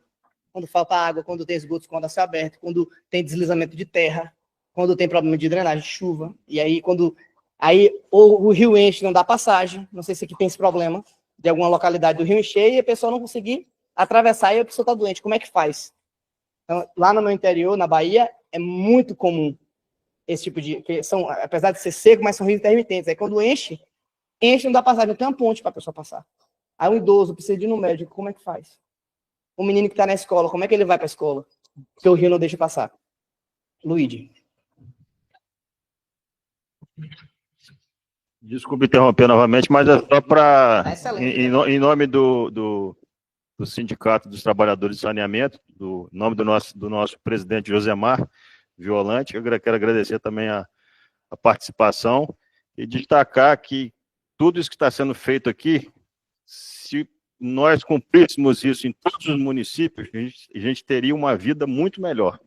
Quando falta água, quando tem esgotos, quando a céu aberto, quando tem deslizamento de terra, quando tem problema de drenagem, chuva. E aí, ou o rio enche, não dá passagem. Não sei se aqui tem esse problema de alguma localidade do rio encher e a pessoa não conseguir atravessar e a pessoa está doente. Como é que faz? Então, lá no meu interior, na Bahia, é muito comum esse tipo de... apesar de ser seco, mas são rios intermitentes. Aí quando enche, não dá passagem, não tem uma ponte para a pessoa passar. Aí um idoso precisa de ir no médico, como é que faz? O menino que está na escola, como é que ele vai para a escola? Porque o rio não deixa passar. Luíde. Desculpe interromper novamente, mas é só para, em nome do Sindicato dos Trabalhadores de Saneamento, em nome do nosso presidente Josemar Violante, eu quero agradecer também a participação e destacar que tudo isso que está sendo feito aqui, se nós cumpríssemos isso em todos os municípios, a gente teria uma vida muito melhor,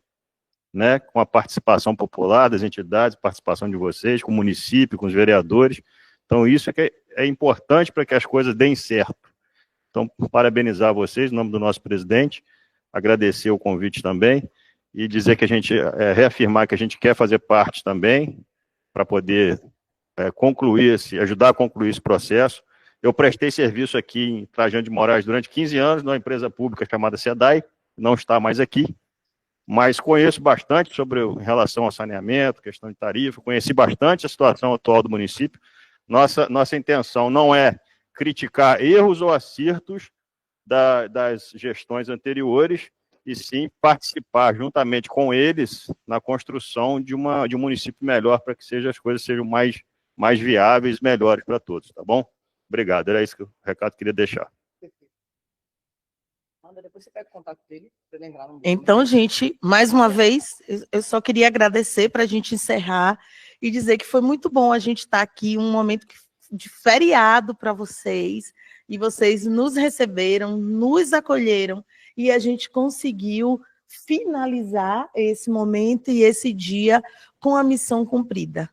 né? Com a participação popular das entidades, participação de vocês, com o município, com os vereadores. Então, isso é importante para que as coisas deem certo. Então, parabenizar vocês, em nome do nosso presidente, agradecer o convite também e dizer que a gente, reafirmar que a gente quer fazer parte também, para poder ajudar a concluir esse processo. Eu prestei serviço aqui em Trajano de Moraes durante 15 anos, numa empresa pública chamada SEDAI, não está mais aqui, mas conheço bastante em relação ao saneamento, questão de tarifa, conheci bastante a situação atual do município. Nossa intenção não é criticar erros ou acertos das gestões anteriores, e sim participar juntamente com eles na construção de um município melhor, para que as coisas sejam mais viáveis, melhores para todos, tá bom? Obrigado, era isso que o recado queria deixar. Depois você pega o contato dele, para lembrar. Então, gente, mais uma vez, eu só queria agradecer para a gente encerrar e dizer que foi muito bom a gente estar aqui, um momento de feriado para vocês, e vocês nos receberam, nos acolheram, e a gente conseguiu finalizar esse momento e esse dia com a missão cumprida,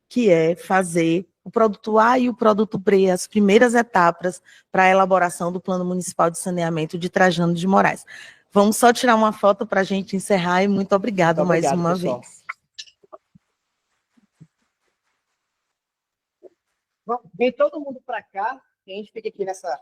que é fazer o produto A e o produto B, as primeiras etapas para a elaboração do Plano Municipal de Saneamento de Trajano de Moraes. Vamos só tirar uma foto para a gente encerrar e muito obrigado mais uma pessoal. vez. Vem todo mundo para cá, e a gente fica aqui nessa...